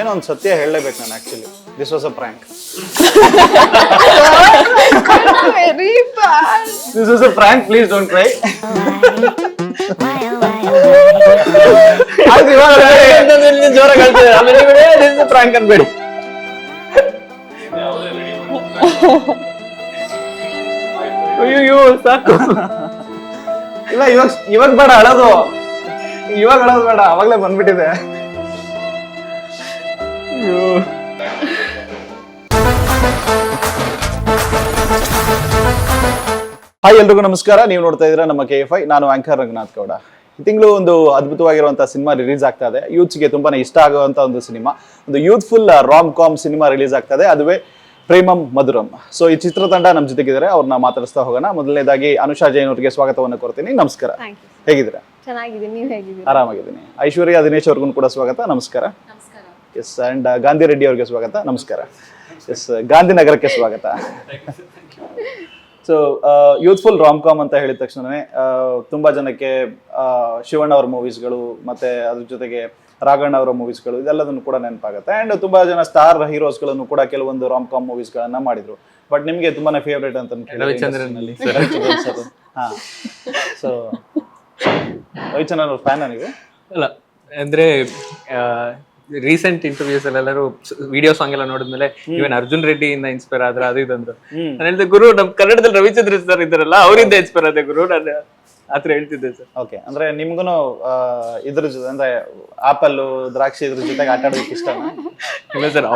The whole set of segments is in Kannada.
ಏನೋ ಒಂದು ಸತ್ಯ ಹೇಳಲೇಬೇಕು ನಾನು actually. This was a prank. Very bad. This was a prank, please don't CRY. ಜೋರಾಗಿ ಹೇಳ್ತೇವೆ ಆಮೇಲೆ ಪ್ರ್ಯಾಂಕ್ ಅನ್ಬೇಡಿ. ಅಯ್ಯೋ ಸಾಕು. ಇಲ್ಲ ಇವಾಗ ಬೇಡ ಅಳೋದು, ಇವಾಗ ಅಳೋದು ಬೇಡ, ಅವಾಗ್ಲೇ ಬಂದ್ಬಿಟ್ಟಿದೆ. ಹಾಯ್ ಎಲ್ರಿಗೂ ನಮಸ್ಕಾರ. ನೀವು ನೋಡ್ತಾ ಇದ್ದೀರಾ ನಮ್ಮ KFI. ನಾನು ಆಂಕರ್ ರಂಗನಾಥ್ ಗೌಡ. ಈ ತಿಂಗಳು ಒಂದು ಅದ್ಭುತವಾಗಿರುವಂತಹ ಸಿನಿಮಾ ರಿಲೀಸ್ ಆಗ್ತಾ ಇದೆ. ಯೂತ್ಸ್ಗೆ ತುಂಬಾನೇ ಇಷ್ಟ ಆಗುವಂತ ಒಂದು ಸಿನಿಮಾ, ಒಂದು youthful rom com cinema release ಆಗ್ತಾ ಇದೆ. ಅದುವೇ ಪ್ರೇಮಂ ಮಧುರಂ. ಸೊ ಈ ಚಿತ್ರತಂಡ ನಮ್ಮ ಜೊತೆಗಿದ್ದಾರೆ, ಅವ್ರನ್ನ ಮಾತಾಡಿಸ್ತಾ ಹೋಗೋಣ. ಮೊದಲನೇದಾಗಿ ಅನುಷಾ ಜೈನ್ ಅವರಿಗೆ ಸ್ವಾಗತವನ್ನು ಕೋರ್ತೀನಿ. ನಮಸ್ಕಾರ, ಹೇಗಿದ್ದೀರಾ? ಚೆನ್ನಾಗಿದ್ದೀನಿ, ನೀವು ಹೇಗಿದ್ದೀರಾ? ಆರಾಮಾಗಿದ್ದೀನಿ. ಐಶ್ವರ್ಯ ದಿನೇಶ್ ಅವ್ರಿಗೂ ಕೂಡ ಸ್ವಾಗತ, ನಮಸ್ಕಾರ. ಎಸ್. ಅಂಡ್ ಗಾಂಧಿ ರೆಡ್ಡಿ ಅವ್ರಿಗೆ ಸ್ವಾಗತ, ನಮಸ್ಕಾರ. ಎಸ್. ಗಾಂಧಿನಗರಕ್ಕೆ ಸ್ವಾಗತ. ಸೊ ಯೂತ್ಫುಲ್ ರಾಮ್ ಕಾಮ್ ಅಂತ ಹೇಳಿದ ತಕ್ಷಣನೇ ತುಂಬಾ ಜನಕ್ಕೆ ಶಿವಣ್ಣ ಅವ್ರ ಮೂವೀಸ್ಗಳು ಮತ್ತೆ ಅದ್ರ ಜೊತೆಗೆ ರಾಘಣ್ಣ ಅವರ ಮೂವೀಸ್ಗಳು ಇದೆಲ್ಲದನ್ನು ಕೂಡ ನೆನಪಾಗುತ್ತೆ. ಅಂಡ್ ತುಂಬಾ ಜನ ಸ್ಟಾರ್ ಹೀರೋಸ್ಗಳನ್ನು ಕೂಡ ಕೆಲವೊಂದು ರಾಮ್ ಕಾಮ್ ಮೂವೀಸ್ಗಳನ್ನ ಮಾಡಿದ್ರು. ಬಟ್ ನಿಮ್ಗೆ ತುಂಬಾನೇ ಫೇವ್ರೇಟ್ ಅಂತ ರವಿಚಂದ್ರನಲ್ಲಿ. ಹಾ, ಸೊ ರವಿಚಂದ್ರನ್ ಅವ್ರ ಫ್ಯಾನ್ ನೀವು? ಅಲ್ಲ ಅಂದ್ರೆ ರೀಸೆಂಟ್ ಇಂಟರ್ವ್ಯೂಸ್ ಎಲ್ಲರೂ ವಿಡಿಯೋ ಸಾಂಗ್ ಎಲ್ಲ ನೋಡಿದ್ಮೇಲೆ ಇವನ್ ಅರ್ಜುನ್ ರೆಡ್ಡಿ ಇಂದ ಇನ್ಸ್ಪೈರ್ ಆದ್ರೆ ಅದು ಇದಂದ್ರು. ನಾನು ಹೇಳಿದೆ ಗುರು ನಮ್ ಕನ್ನಡದಲ್ಲಿ ರವಿಚಂದ್ರ ಸರ್ ಇದ್ದಾರಲ್ಲ ಅವರಿಂದ ಇನ್ಸ್ಪೈರ್ ಆದೆ ಗುರು, ನಾನು ಆತರ ಹೇಳ್ತಿದ್ದೆ ಸರ್. ಓಕೆ, ಅಂದ್ರೆ ನಿಮ್ಗೂ ಇದ್ರ ಜೊತೆ ಅಂದ್ರೆ ಆಪಲ್ ದ್ರಾಕ್ಷಿ ಇದ್ರ ಜೊತೆಗೆ ಆಟ ಆಡೋದಕ್ಕೆ ಇಷ್ಟ? ಇಲ್ಲ ಸರ್,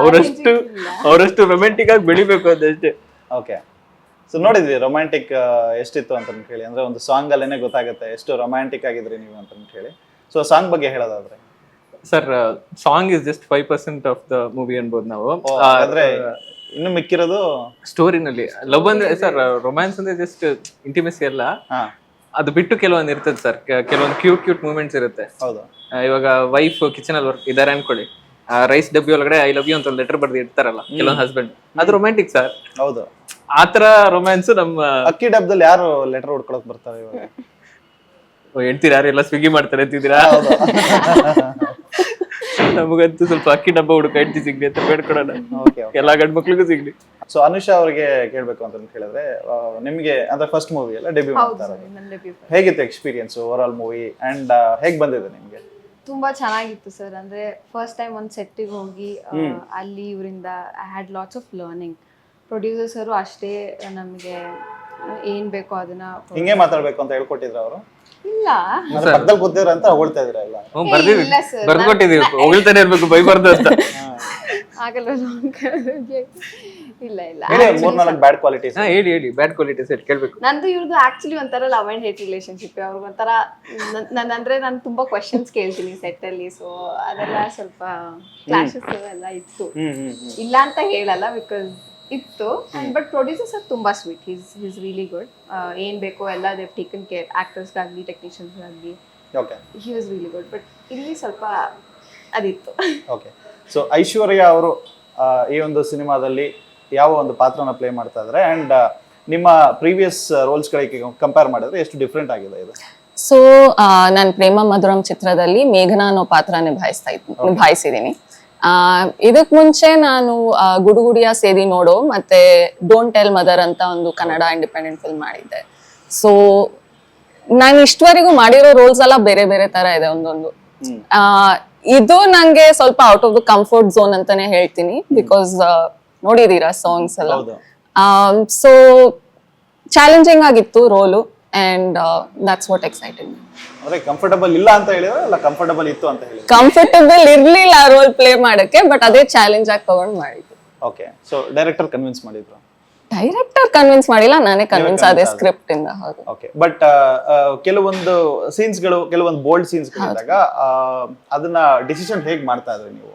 ಅವರಷ್ಟು ರೊಮ್ಯಾಂಟಿಕ್ ಆಗಿ ಬೆಳಿಬೇಕು ಅದಷ್ಟೇ. ಓಕೆ, ಸೊ ನೋಡಿದ್ವಿ ರೊಮ್ಯಾಂಟಿಕ್ ಎಷ್ಟಿತ್ತು ಅಂತ ಹೇಳಿ. ಅಂದ್ರೆ ಒಂದು ಸಾಂಗ್ ಅಲ್ಲೇನೆ ಗೊತ್ತಾಗುತ್ತೆ ಎಷ್ಟು ರೊಮ್ಯಾಂಟಿಕ್ ಆಗಿದ್ರಿ ನೀವು ಅಂತ ಹೇಳಿ. ಸೊ ಸಾಂಗ್ ಬಗ್ಗೆ ಹೇಳೋದಾದ್ರೆ sir, song is just 5% of the movie ಅನ್ಬೋದು ನಾವು. ಅಂದ್ರೆ ಇನ್ನು ಮಿಕ್ಕಿರೋದು ಸ್ಟೋರಿನಲ್ಲಿ ಲವ್ ಅಂದ್ರೆ ಸರ್, ರೊಮ್ಯಾನ್ಸ್ ಅಂದ್ರೆ ಜಸ್ಟ್ ಇಂಟಿಮೆಸಿ ಅಲ್ಲ, ಅದು ಬಿಟ್ಟು ಕೆಲವೊಂದು ಇರ್ತದೆ ಸರ್. ಕೆಲವೊಂದು ಕ್ಯೂಟ್ ಮೂಮೆಂಟ್ಸ್ ಇರುತ್ತೆ. ಹೌದು, ಇವಾಗ ವೈಫ್ ಕಿಚನ್ ಅಲ್ಲಿ ವರ್ಕ್ ಇದಾರೆ ಅನ್ಕೊಳ್ಳಿ, ರೈಸ್ ಡಬ್ಬಿ ಒಳಗಡೆ ಐ ಲವ್ ಯು ಅಂತ ಲೆಟರ್ ಬರ್ದು ಇಡ್ತಾರಲ್ಲ ಕೆಲವೊಂದು ಹಸ್ಬೆಂಡ್, ಅದು ರೊಮ್ಯಾಂಟಿಕ್ ಸರ್. ಹೌದು, ಆತರ ರೊಮ್ಯಾನ್ಸ್ ನಮ್ಮ ಅಕ್ಕಿ ಡಬ್ಬದಲ್ಲಿ ಯಾರು ಲೆಟರ್ ಹುಡ್ಕೊಳಕ್ ಬರ್ತಾರೆ ಇವಾಗ? ಹೇಳ್ತೀರಾ ಯಾರೆಲ್ಲ ಸ್ವಿಗ್ಗಿ ಮಾಡ್ತಾರೆ ಅಂತಿದ್ದೀರಾ? ನಮಗಂತೂ ಸ್ವಲ್ಪ ಅಕ್ಕಿ ಡಬ್ಬ ಹುಡುಕ ಹೆಂಡತಿ ಸಿಗ್ಲಿ ಅಂತ ಬೇಡ್ಕೊಡೋಣ, ಎಲ್ಲಾ ಗಂಡ್ ಮಕ್ಳಿಗೂ ಸಿಗ್ಲಿ. ಸೊ ಅನುಷಾ ಅವ್ರಿಗೆ ಕೇಳ್ಬೇಕು ಅಂತ ಹೇಳಿದ್ರೆ, ನಿಮ್ಗೆ ಅಂದ್ರೆ ಫಸ್ಟ್ ಮೂವಿ ಎಲ್ಲ ಡೆಬ್ಯೂ ಮಾಡ್ತಾರೆ, ಹೇಗಿತ್ತು experience over all movie and ಹೇಗ್ ಬಂದಿದೆ ನಿಮ್ಗೆ? ತುಂಬಾ ಚೆನ್ನಾಗಿತ್ತು ಸರ್. ಅಂದ್ರೆ ಫಸ್ಟ್ ಟೈಮ್ ಒಂದು ಸೆಟ್ಟಿಗೆ ಹೋಗಿ ಅಲ್ಲಿ ಇವರಿಂದ I had lots of learning. ಪ್ರೊಡ್ಯೂಸರ್ಸರು ಅಷ್ಟೇ ನಮಗೆ ಏನ್ ಬೇಕೋ ಅದನ್ನ ಹಿಂಗೆ ಮಾತಾಡ್ಬೇಕು ಅಂತ ಹೇಳ್ಕೊಟ್ಟಿದ್ರ ಅವರು? ಇಲ್ಲ, ಪಕ್ಕದಲ್ಲಿ ಕೂತಿದ್ರ ಅಂತ ಹೊಗಳ್ತಾ ಇದ್ರ ಎಲ್ಲ? ಬರ್ಕೊಟ್ಟಿದೀವಿ, ಹೊಗಳ್ತಾನೆ ಇರ್ಬೇಕು, ಬೈಬಾರ್ದು ಅಂತ. ಆಗಲ್ಲ, ಇಲ್ಲ ಇಲ್ಲ. ಮೂರ್ನಾಲ್ಕು ಬ್ಯಾಡ್ ಕ್ವಾಲಿಟೀಸ್ ಹೇಳಿ ಬ್ಯಾಡ್ ಕ್ವಾಲಿಟೀಸ್ ಕೇಳ್ಬೇಕು. ನಂದು ಇವ್ರದ್ದು ಆಕ್ಚುಲಿ ಒಂಥರ ಲವ್ ಅಂಡ್ ಹೇಟ್ ರಿಲೇಶನ್ಶಿಪ್. ಅವ್ರಿಗೊಂಥರ ಅಂದ್ರೆ ನಾನು ತುಂಬಾ ಕ್ವಶನ್ಸ್ ಕೇಳ್ತೀನಿ ಸೆಟ್ ಅಲ್ಲಿ, ಸೊ ಅದೆಲ್ಲ ಸ್ವಲ್ಪ ಕ್ಲಾಶಸ್ ಎಲ್ಲ ಇತ್ತು. ಇಲ್ಲ ಅಂತ ಹೇಳಲ್ಲ, ಬಿಕಾಸ್ ಇತ್ತು. ಬಟ್ ಪ್ರೊಡ್ಯೂಸರ್ಸ್ ಅದು ತುಂಬಾ ಸ್ವೀಟ್. He's really good. ಏನ್ ಬೇಕೋ ಎಲ್ಲ ದೇವ್ ಟೇಕನ್ ಕೇರ್, ಆಕ್ಟರ್ಸ್ಗಾಗ್ಲಿ ಟೆಕ್ನಿಷಿಯನ್ಸ್ಗಾಗ್ಲಿ. He was really good. But ಇಲ್ಲಿ ಸ್ವಲ್ಪ ಅದಿತ್ತು. ಓಕೆ, ಸೊ ಐಶ್ವರ್ಯ ಅವರು ಈ ಒಂದು ಸಿನಿಮಾದಲ್ಲಿ ಯಾವ ಒಂದು ಪಾತ್ರನ ಪ್ಲೇ ಮಾಡ್ತಾ ಇದ್ದಾರೆ ಅಂಡ್ ನಿಮ್ಮ ಪ್ರೀವಿಯಸ್ ರೋಲ್ಸ್ ಗಳಿಗೆ ಕಂಪೇರ್ ಮಾಡಿದ್ರೆ ಎಷ್ಟು ಡಿಫ್ರೆಂಟ್ ಆಗಿದೆ ಇದು? ಸೊ ನಾನು ಪ್ರೇಮ ಮಧುರಂ ಚಿತ್ರದಲ್ಲಿ ಮೇಘನಾ ಅನ್ನೋ ಪಾತ್ರ ನಿಭಾಯಿಸಿದ್ದೀನಿ. ಇದಕ್ ಮುಂಚೆ ನಾನು ಗುಡುಗುಡಿಯ ಸೇದಿ ನೋಡೋ ಮತ್ತೆ ಡೋಂಟ್ ಟೆಲ್ ಮದರ್ ಅಂತ ಒಂದು ಕನ್ನಡ ಇಂಡಿಪೆಂಡೆಂಟ್ ಫಿಲ್ಮ್ ಮಾಡಿದ್ದೆ. ಸೊ ನಾನು ಇಷ್ಟವರೆಗೂ ಮಾಡಿರೋ ರೋಲ್ಸ್ ಎಲ್ಲ ಬೇರೆ ಬೇರೆ ತರ ಇದೆ ಒಂದೊಂದು. ಇದು ನಂಗೆ ಸ್ವಲ್ಪ out of the comfort zone ಅಂತಾನೆ ಹೇಳ್ತೀನಿ, ಬಿಕಾಸ್ ನೋಡಿದೀರಾ ಸಾಂಗ್ಸ್ ಎಲ್ಲ. ಸೊ ಚಾಲೆಂಜಿಂಗ್ ಆಗಿತ್ತು role and that's what excited. ಅಂದ್ರೆ ಕಂಫರ್ಟಬಲ್ ಇಲ್ಲ ಅಂತ ಹೇಳಿದ್ರೆ ಅಲ್ಲ, ಕಂಫರ್ಟಬಲ್ ಇತ್ತು ಅಂತ ಹೇಳಿ? ಕಂಫರ್ಟಬಲ್ ಇರ್ಲಿಲ್ಲ ರೋಲ್ ಪ್ಲೇ ಮಾಡಕ್ಕೆ, ಬಟ್ ಅದೇ ಚಾಲೆಂಜ್ ಆಗಿ ತಗೊಂಡ್ ಮಾಡಿದ್ದು. ಓಕೆ, ಸೊ ಡೈರೆಕ್ಟರ್ ಕನ್ವಿನ್ಸ್ ಮಾಡಿದ್ರು? ಡೈರೆಕ್ಟರ್ ಕನ್ವಿನ್ಸ್ ಮಾಡಿಲ್ಲ, ನಾನೇ ಕನ್ವಿನ್ಸ್ ಆದೆ ಸ್ಕ್ರಿಪ್ಟ್ ಇಂದ. ಹೌದು. ಓಕೆ, ಬಟ್ ಕೆಲವೊಂದು ಸೀನ್ಸ್ಗಳು, ಕೆಲವೊಂದು ಬೋಲ್ಡ್ ಸೀನ್ಸ್ಗಳು ಇದ್ದಾಗ ಅದನ್ನ ಡಿಸಿಷನ್ ಹೇಗ್ ಮಾಡ್ತಾ ಇದ್ರಿ ನೀವು?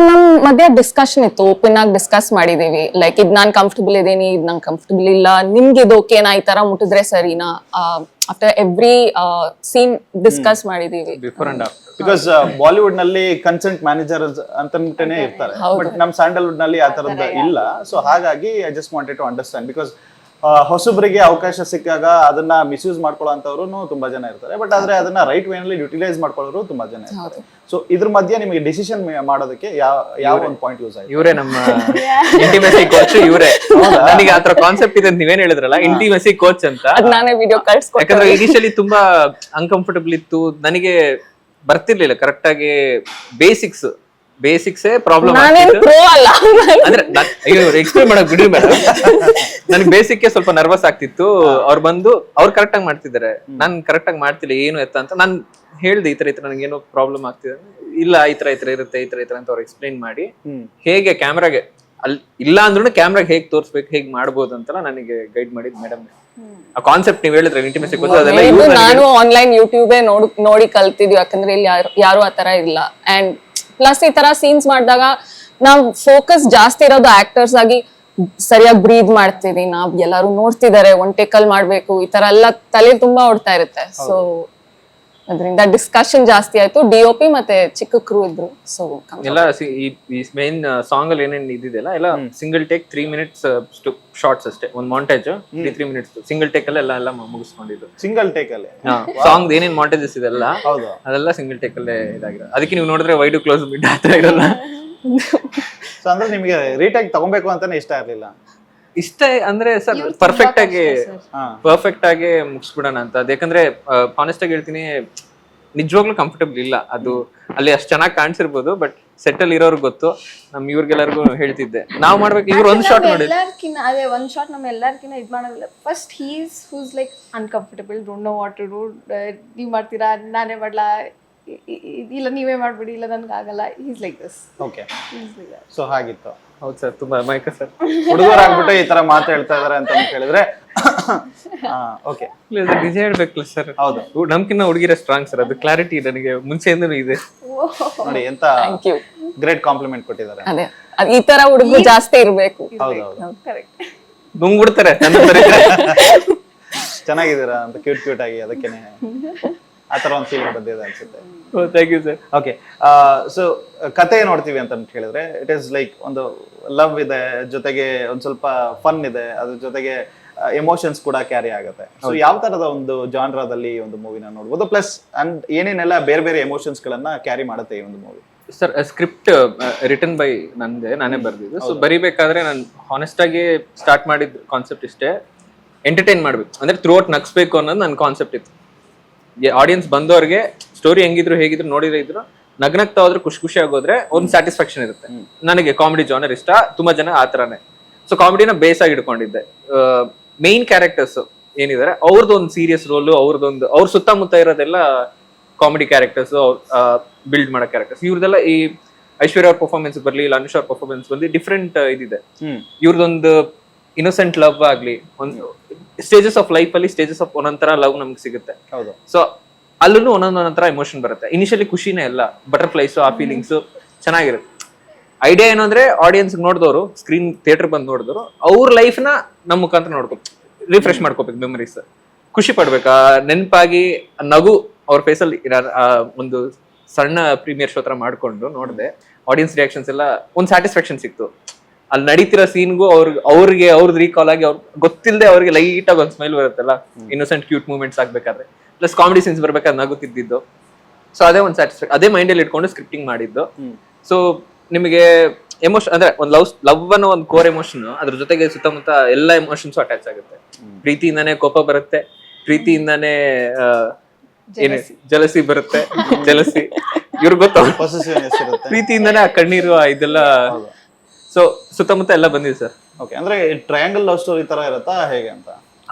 ನಮ್ ಮಧ್ಯ ಡಿಸ್ಕಷನ್ ಇತ್ತು, ಓಪನ್ ಆಗಿ ಡಿಸ್ಕಸ್ ಮಾಡಿದೀವಿ. ಲೈಕ್ ಇದ್ ನಾನ್ ಕಂಫರ್ಟಬಲ್ ಇದೇನಿ, ಇದ್ ನಂಗೆ ಕಂಫರ್ಟಬಲ್ ಇಲ್ಲ, ನಿಮ್ಗೆ ಇದು ಓಕೆನಾ, ಈ ತರ ಮುಟ್ಟಿದ್ರೆ ಸರಿನಾ? ಆಫ್ಟರ್ ಎವ್ರಿ ಸೀನ್ ಡಿಸ್ಕಸ್ ಮಾಡಿದೀವಿ. ಬಿಕಾಸ್ ಬಾಲಿವುಡ್ ನಲ್ಲಿ ಕನ್ಸೆಂಟ್ ಮ್ಯಾನೇಜರ್ ಅಂತಾನೆ ಇರ್ತಾರೆ, ಬಟ್ ನಮ್ ಸ್ಯಾಂಡಲ್ವುಡ್ ನಲ್ಲಿ ಆ ತರದ್ದು ಇಲ್ಲ. ಸೊ ಹಾಗಾಗಿ I just wanted to understand, because ಹೊಸಬರಿಗೆ ಅವಕಾಶ ಸಿಕ್ಕಾಗ ಅದನ್ನ ಮಿಸ್ಯೂಸ್ ಮಾಡ್ಕೊಳ್ಳೋಂಥವ್ರು ತುಂಬಾ ಜನ ಇರ್ತಾರೆ, ಬಟ್ ಆದ್ರೆ ಅದನ್ನ ರೈಟ್ ವೇನಲ್ಲಿ ಯುಟಿಲೈಸ್ ಮಾಡ್ಕೊಳ್ಳೋರು ತುಂಬಾ ಜನ ಇರ್ತಾರೆ. ಸೊ ಇದ್ರ ಮಧ್ಯೆ ನಿಮಗೆ ಡಿಸಿಷನ್ ಮಾಡೋದಕ್ಕೆ ಯಾವ ಒಂದು ಪಾಯಿಂಟ್ ಯೂಸ್ ಆಯ್ತು? ಇವರೇ ನಮ್ಮ ಇಂಟಿಮೆಸಿ ಕೋಚ್ ಇವರೇ. ನನಗೆ ಆತರ ಕಾನ್ಸೆಪ್ಟ್ ಇದೆ ಅಂತ ನೀವೇನ್ ಹೇಳಿದ್ರಲ್ಲ, ಇಂಟಿಮೆಸಿ ಕೋಚ್ ಅಂತ. ನಾನೇ ವಿಡಿಯೋ ಕಳ್ಸ್ಕೊಟ್ಟೆ. ಯಾಕಂದ್ರೆ ಇನಿಷಿಯಲಿ ತುಂಬಾ ಅನ್ಕಂಫರ್ಟಬಲ್ ಇತ್ತು, ನನಗೆ ಬರ್ತಿರ್ಲಿಲ್ಲ ಕರೆಕ್ಟ್ ಆಗಿ ಬೇಸಿಕ್ಸೇ ಪ್ರಾಬ್ಲಮ್ ನಾನೇನ್ ಪ್ರೋ ಅಲ್ಲ. ಅಂದ್ರೆ ಎಕ್ಸ್ಪ್ಲೇನ್ ಮಾಡಕ್ ಬಿಡ್ರಿ ಮೇಡಮ್. ನನ್ಗೆ ಬೇಸಿಕ್ ಸ್ವಲ್ಪ ನರ್ವಸ್ ಆಗ್ತಿತ್ತು. ಅವ್ರು ಬಂದು ಅವ್ರು ಕರೆಕ್ಟ್ ಆಗಿ ಮಾಡ್ತಿದ್ದಾರೆ, ನಾನ್ ಕರೆಕ್ಟ್ ಆಗಿ ಮಾಡ್ತಿಲ್ಲ ಏನು ಎತ್ತ ಅಂತ ನಾನು ಹೇಳ್ದೆ. ಈ ತರ ನನಗೇನೋ ಪ್ರಾಬ್ಲಮ್ ಆಗ್ತಿದೆ, ಇಲ್ಲ ಈ ತರ ಇರುತ್ತೆ ಈ ತರ ಅಂತ ಅವ್ರು ಎಕ್ಸ್ಪ್ಲೈನ್ ಮಾಡಿ ಹೇಗೆ ಕ್ಯಾಮ್ರಾಗೆ ಅಲ್ಲಿ ಇಲ್ಲ ಅಂದ್ರೂ ಕ್ಯಾಮ್ರಾಗೆ ಹೇಗೆ ತೋರಿಸ್ಬೇಕು, ಹೇಗೆ ಮಾಡ್ಬೋದು ಅಂತೆಲ್ಲ ನನಗೆ ಗೈಡ್ ಮಾಡಿದ್ ಮೇಡಮ್. ಆ ಕಾನ್ಸೆಪ್ಟ್ ನೀವ್ ಹೇಳಿದ್ರೆ ಇಂಟಿಮೆಸಿ ಕೋಚ್ ಅದೆಲ್ಲ ನಾನು ಆನ್ಲೈನ್ ಯೂಟ್ಯೂಬೇ ನೋಡಿ ಕಲ್ತಿದ್ವಿ. ಯಾಕಂದ್ರೆ ಇಲ್ಲಿ ಯಾರು ಆತರ ಇಲ್ಲ. ಅಂಡ್ ಪ್ಲಸ್ ಈ ತರ ಸೀನ್ಸ್ ಮಾಡಿದಾಗ ನಾವ್ ಫೋಕಸ್ ಜಾಸ್ತಿ ಇರೋದು ಆಕ್ಟರ್ಸ್ ಆಗಿ ಸರಿಯಾಗಿ ಬ್ರೀದ್ ಮಾಡ್ತೀವಿ. ನಾವ್ ಎಲ್ಲಾರು ನೋಡ್ತಿದಾರೆ, ಒನ್ ಟೇಕಲ್ ಮಾಡ್ಬೇಕು, ಈ ತರ ಎಲ್ಲ ತಲೆ ತುಂಬಾ ಓಡ್ತಾ ಇರುತ್ತೆ. ಸೊ ಅದರಿಂದ ಡಿಸ್ಕಷನ್ ಜಾಸ್ತಿ ಆಯ್ತು. DOP ಮತ್ತೆ ಚಿಕ್ಕ ಕ್ರೂ ಇದ್ರು. ಸೊ ಎಲ್ಲ ಈ ಮೇನ್ ಸಾಂಗ್ ಅಲ್ಲಿ ಏನೇನ್ ಇದಿದೆಯಲ್ಲ ಎಲ್ಲ ಸಿಂಗಲ್ ಟೇಕ್ 3 minutes ಶಾರ್ಟ್ಸ್ ಅಷ್ಟೇ. ಒಂದ್ ಮಾಂಟೇಜ್ 3 minutes ಸಿಂಗಲ್ ಟೇಕ್ ಅಲ್ಲೇ ಎಲ್ಲ ಮುಗಿಸ್ಕೊಂಡಿದ್ದು. ಸಿಂಗಲ್ ಟೇಕ್ ಅಲ್ಲಿ ಸಾಂಗ್ ಏನೇನ್ ಮಾಂಟೇಜಸ್ ಇದೆಲ್ಲ ಅದೆಲ್ಲ ಸಿಂಗಲ್ ಟೇಕ್ ಅಲ್ಲೇ ಇದಾಗಿದೆ. ಅದಕ್ಕೆ ನೀವು ನೋಡಿದ್ರೆ ವೈಡ್ ಕ್ಲೋಸ್ ಮಿಡ್ ಆಗ್ತಾ ಇರಲ್ಲ. ಸೊ ಅಂದ್ರೆ ನಿಮಗೆ ರೀಟೇಕ್ ತಗೊಬೇಕು ಅಂತಾನೆ ಇಷ್ಟ ಇರ್ಲಿಲ್ಲ? ಇಷ್ಟ ಅಂದ್ರೆ ಸರ್ ಪರ್ಫೆಕ್ಟ್ ಆಗಿ ಮುಗಿಸ್ಬಿಡೋಣ ಅಂತ. ಅದ್ ಯಾಕಂದ್ರೆ ಆನೆಸ್ಟ್ ಆಗಿ ಹೇಳ್ತೀನಿ, ನಿಜವಾಗ್ಲೂ ಕಂಫರ್ಟಬಲ್ ಇಲ್ಲ ಅದು. ಅಲ್ಲಿ ಅಷ್ಟ್ ಚೆನ್ನಾಗಿ ಕಾಣಿಸಿರ್ಬೋದು, ಬಟ್ ಸೆಟಲ್ ಇರೋರ್ಗೆ ಗೊತ್ತು. ಇವ್ರಿಗೆಲ್ಲರಿಗೂ ಹೇಳ್ತಿದ್ದೆ, ನಾವ್ ಮಾಡ್ಬೇಕು. ಇವ್ರು ಒಂದ್ ಶಾಟ್ ನೋಡಿ, ಅದೇ ಒಂದ್ ಶಾಟ್ ನಮ್ ಎಲ್ಲಾರ್ಕಿನ್ನ ಇದ್ ಮಾಡೋದಿಲ್ಲ. First was like uncomfortable, don't know what to do. ನೀವ್ ಮಾಡ್ತೀರಾ, ನಾನೇ ಮಾಡ್ಲಾ, ಇಲ್ಲ ನೀವೇ ಮಾಡ್ಬಿಡಿ, ಇಲ್ಲ ನನ್ಗೆ ಆಗಲ್ಲ. Is like this. Okay, so ಹಾಗಿತ್ತು. ಹೌದು ಸರ್, ತುಂಬಾ ಮೈಕ ಸರ್ ಹುಡುಗರಾಗ್ಬಿಟ್ಟು ಈ ತರ ಮಾತು ಹೇಳ್ತಾ ಇದಾರೆ ಅಂತ ಹೇಳಿದ್ರೆ ಓಕೆ, ನಿಜ ಹೇಳ್ಬೇಕಲ್ಲ ಸರ್. ಹೌದು, ನಮ್ಕಿನ್ನ ಹುಡುಗಿರ ಸ್ಟ್ರಾಂಗ್ ಸರ್. ಅದು ಕ್ಲಾರಿಟಿ ನನಗೆ ಮುಂಚೆಯಿಂದನೂ ಇದೆ ನೋಡಿ. ಎಂತ ಗ್ರೇಟ್ ಕಾಂಪ್ಲಿಮೆಂಟ್ ಕೊಟ್ಟಿದ್ದಾರೆ. ಅದೇ ಈ ತರ ಹುಡುಗರು ಜಾಸ್ತಿ ಇರ್ಬೇಕು. ಹೌದೌದು, ಕರೆಕ್ಟ್. ನುಂಗ್ಬಿಡ್ತಾರೆ ಚೆನ್ನಾಗಿದ್ದೀರಾ ಅಂತ ಕ್ಯೂಟ್ ಆಗಿ. ಅದಕ್ಕೇನೆ ಆತರ ಒಂದು ಫೀಲಿಂಗ್ ಬಂದಿದೆ ಅನ್ಸುತ್ತೆ. Thank you sir. Okay, so ಕತೆ ನೋಡ್ತೀವಿ ಅಂತ ಹೇಳಿದ್ರೆ ಇಟ್ ಈಸ್ ಲೈಕ್ ಒಂದು ಲವ್ ಇದೆ, ಜೊತೆಗೆ ಒಂದ್ ಸ್ವಲ್ಪ ಫನ್ ಇದೆ, ಅದ್ರ ಜೊತೆಗೆ ಎಮೋಷನ್ಸ್ ಕೂಡ ಕ್ಯಾರಿ ಆಗುತ್ತೆ. ಸೊ ಯಾವ ತರದ ಒಂದು ಜಾನ್ರಾದಲ್ಲಿ ಒಂದು ಮೂವಿನ ನೋಡ್ಬೋದು, ಪ್ಲಸ್ ಅಂಡ್ ಏನೇನೆಲ್ಲ ಬೇರೆ ಬೇರೆ ಎಮೋಷನ್ಸ್ ಗಳನ್ನ ಕ್ಯಾರಿ ಮಾಡುತ್ತೆ ಈ ಒಂದು movie? Sir, script written by ನಾನೇ ಬರ್ದಿದ್ದು. ಸೊ ಬರಿಬೇಕಾದ್ರೆ ನಾನು ಹಾನೆಸ್ಟ್ ಆಗಿ ಸ್ಟಾರ್ಟ್ ಮಾಡಿದ ಕಾನ್ಸೆಪ್ಟ್ ಇಷ್ಟೇ, ಎಂಟರ್ಟೈನ್ ಮಾಡ್ಬೇಕು, ಅಂದ್ರೆ ಥ್ರೂ ಔಟ್ ನಗ್ಸ್ಬೇಕು ಅನ್ನೋದು ನನ್ನ ಕಾನ್ಸೆಪ್ಟ್ ಇತ್ತು. ಆಡಿಯನ್ಸ್ ಬಂದವ್ರಿಗೆ ಸ್ಟೋರಿ ಹೇಗಿದ್ರು ನೋಡಿದ್ರೆ ಇದ್ರು ನಗ್ನಗ್ತಾ ಹೋದ್ರೆ ಖುಷಿ ಆಗೋದ್ರೆ ಒಂದು ಸ್ಯಾಟಿಸ್ಫ್ಯಾಕ್ಷನ್ ಇರುತ್ತೆ. ನನಗೆ ಕಾಮಿಡಿ ಜಾನರ್ ಇಷ್ಟ, ತುಂಬಾ ಜನ ಆ ತರಾನೇ. ಸೊ ಕಾಮಿಡಿನ ಬೇಸ್ ಆಗಿ ಇಟ್ಕೊಂಡಿದ್ದೆ. ಮೇನ್ ಕ್ಯಾರೆಕ್ಟರ್ಸ್ ಏನಿದ್ದಾರೆ ಅವ್ರದ್ದು ಒಂದು ಸೀರಿಯಸ್ ರೋಲು, ಅವ್ರ ಸುತ್ತಮುತ್ತ ಇರೋದೆಲ್ಲ ಕಾಮಿಡಿ ಕ್ಯಾರೆಕ್ಟರ್ಸ್, ಬಿಲ್ಡ್ ಮಾಡೋ ಕ್ಯಾರೆಕ್ಟರ್ಸ್. ಇವ್ರದೆಲ್ಲ ಈ ಐಶ್ವರ್ಯ ಅವ್ರ ಪರ್ಫಾರ್ಮೆನ್ಸ್ ಬರ್ಲಿ, ಇಲ್ಲ ಅನುಷ್ ಅವ್ರ ಪರ್ಫಾರ್ಮೆನ್ಸ್ ಬರ್ಲಿ, ಡಿಫ್ರೆಂಟ್ ಇದಿದೆ. ಇವ್ರದೊಂದು ಇನ್ನೋಸೆಂಟ್ ಲವ್ ಆಗ್ಲಿ, ಒಂದು ಸ್ಟೇಜಸ್ ಆಫ್ ಲೈಫ್ ಅಲ್ಲಿ ಸ್ಟೇಜಸ್ ಆಫ್ ಒಂದೊಂದರ ಲವ್ ನಮ್ಗೆ ಸಿಗುತ್ತೆ. ಸೊ ಅಲ್ಲೂ ಒಂದೊಂದೊಂದರ ಎಮೋಷನ್ ಬರುತ್ತೆ. ಇನಿಷಿಯಲಿ ಖುಷಿನೇ ಎಲ್ಲ, ಬಟರ್ಫ್ಲೈಸ್, ಆ ಫೀಲಿಂಗ್ಸ್ ಚೆನ್ನಾಗಿರುತ್ತೆ. ಐಡಿಯಾ ಏನು ಅಂದ್ರೆ ಆಡಿಯನ್ಸ್ ನೋಡಿದವರು, ಸ್ಕ್ರೀನ್ ಥಿಯೇಟರ್ ಬಂದು ನೋಡಿದವರು ಅವ್ರ ಲೈಫ್ ನ ನಮ್ಮ ಮುಖಾಂತರ ರಿಫ್ರೆಶ್ ಮಾಡ್ಕೋಬೇಕು, ಮೆಮರೀಸ್ ಖುಷಿ ಪಡ್ಬೇಕಾ, ನೆನಪಾಗಿ ನಗು ಅವ್ರ ಫೇಸಲ್ಲಿ ಒಂದು ಸಣ್ಣ ಪ್ರೀಮಿಯರ್ ಶೋ ತರ ಮಾಡ್ಕೊಂಡು ನೋಡಿದೆ. ಆಡಿಯನ್ಸ್ ರಿಯಾಕ್ಷನ್ಸ್ ಎಲ್ಲ ಒಂದು ಸ್ಯಾಟಿಸ್ಫ್ಯಾಕ್ಷನ್ ಸಿಕ್ತು. ಅಲ್ಲಿ ನಡೀತಿರೋ ಸೀನ್ಗೂ ಅವ್ರಿಗೆ ಅವ್ರದ್ದು ರೀಕಾಲ್ ಆಗಿ ಗೊತ್ತಿಲ್ಲದೆ ಅವ್ರಿಗೆ ಲೈಟ್ ಆಗಿ ಒಂದು ಸ್ಮೈಲ್ ಬರುತ್ತಲ್ಲ, ಇನ್ನೋಸೆಂಟ್ ಕ್ಯೂಟ್ ಮೂವ್ಮೆಂಟ್ಸ್ ಆಗ್ಬೇಕಾದ್ರೆ, ಪ್ಲಸ್ ಕಾಮಿಡಿ ಸೀನ್ಸ್ ಬರ್ಬೇಕಾದ್ರೆ ನಗುತ್ತಿದ್ದು. ಸೊ ಅದೇ ಒಂದು ಸ್ಯಾಟಿಸ್ಫ್ಯಾಕ್ಷನ್, ಅದೇ ಮೈಂಡಲ್ಲಿ ಇಟ್ಕೊಂಡು ಸ್ಕ್ರಿಪ್ಟಿಂಗ್ ಮಾಡಿದ್ದು. ಸೊ ನಿಮಗೆ ಎಮೋಷನ್ ಅಂದ್ರೆ ಒಂದು ಲವ್ ಅನ್ನೋ ಒಂದು ಕೋರ್ ಎಮೋಷನ್, ಅದ್ರ ಜೊತೆಗೆ ಸುತ್ತಮುತ್ತ ಎಲ್ಲ ಎಮೋಷನ್ಸ್ ಅಟ್ಯಾಚ್ ಆಗುತ್ತೆ. ಪ್ರೀತಿಯಿಂದಾನೇ ಕೋಪ ಬರುತ್ತೆ, ಪ್ರೀತಿಯಿಂದಾನೇ ಜಲಸಿ ಬರುತ್ತೆ, ಜಲಸಿ ಇವ್ರಿಗೆ ಗೊತ್ತ, ಪ್ರೀತಿಯಿಂದಾನೇ ಆ ಕಣ್ಣೀರು ಇದೆಲ್ಲ. ಸೊ ಸುತ್ತಮುತ್ತ ಎಲ್ಲ ಬಂದಿದೆ ಸರ್. ಓಕೆ, ಅಂದ್ರೆ ಟ್ರಯಾಂಗಲ್ ಲವ್ ಸ್ಟೋರಿ ತರ ಇರುತ್ತಾ ಹೇಗೆ ಅಂತ?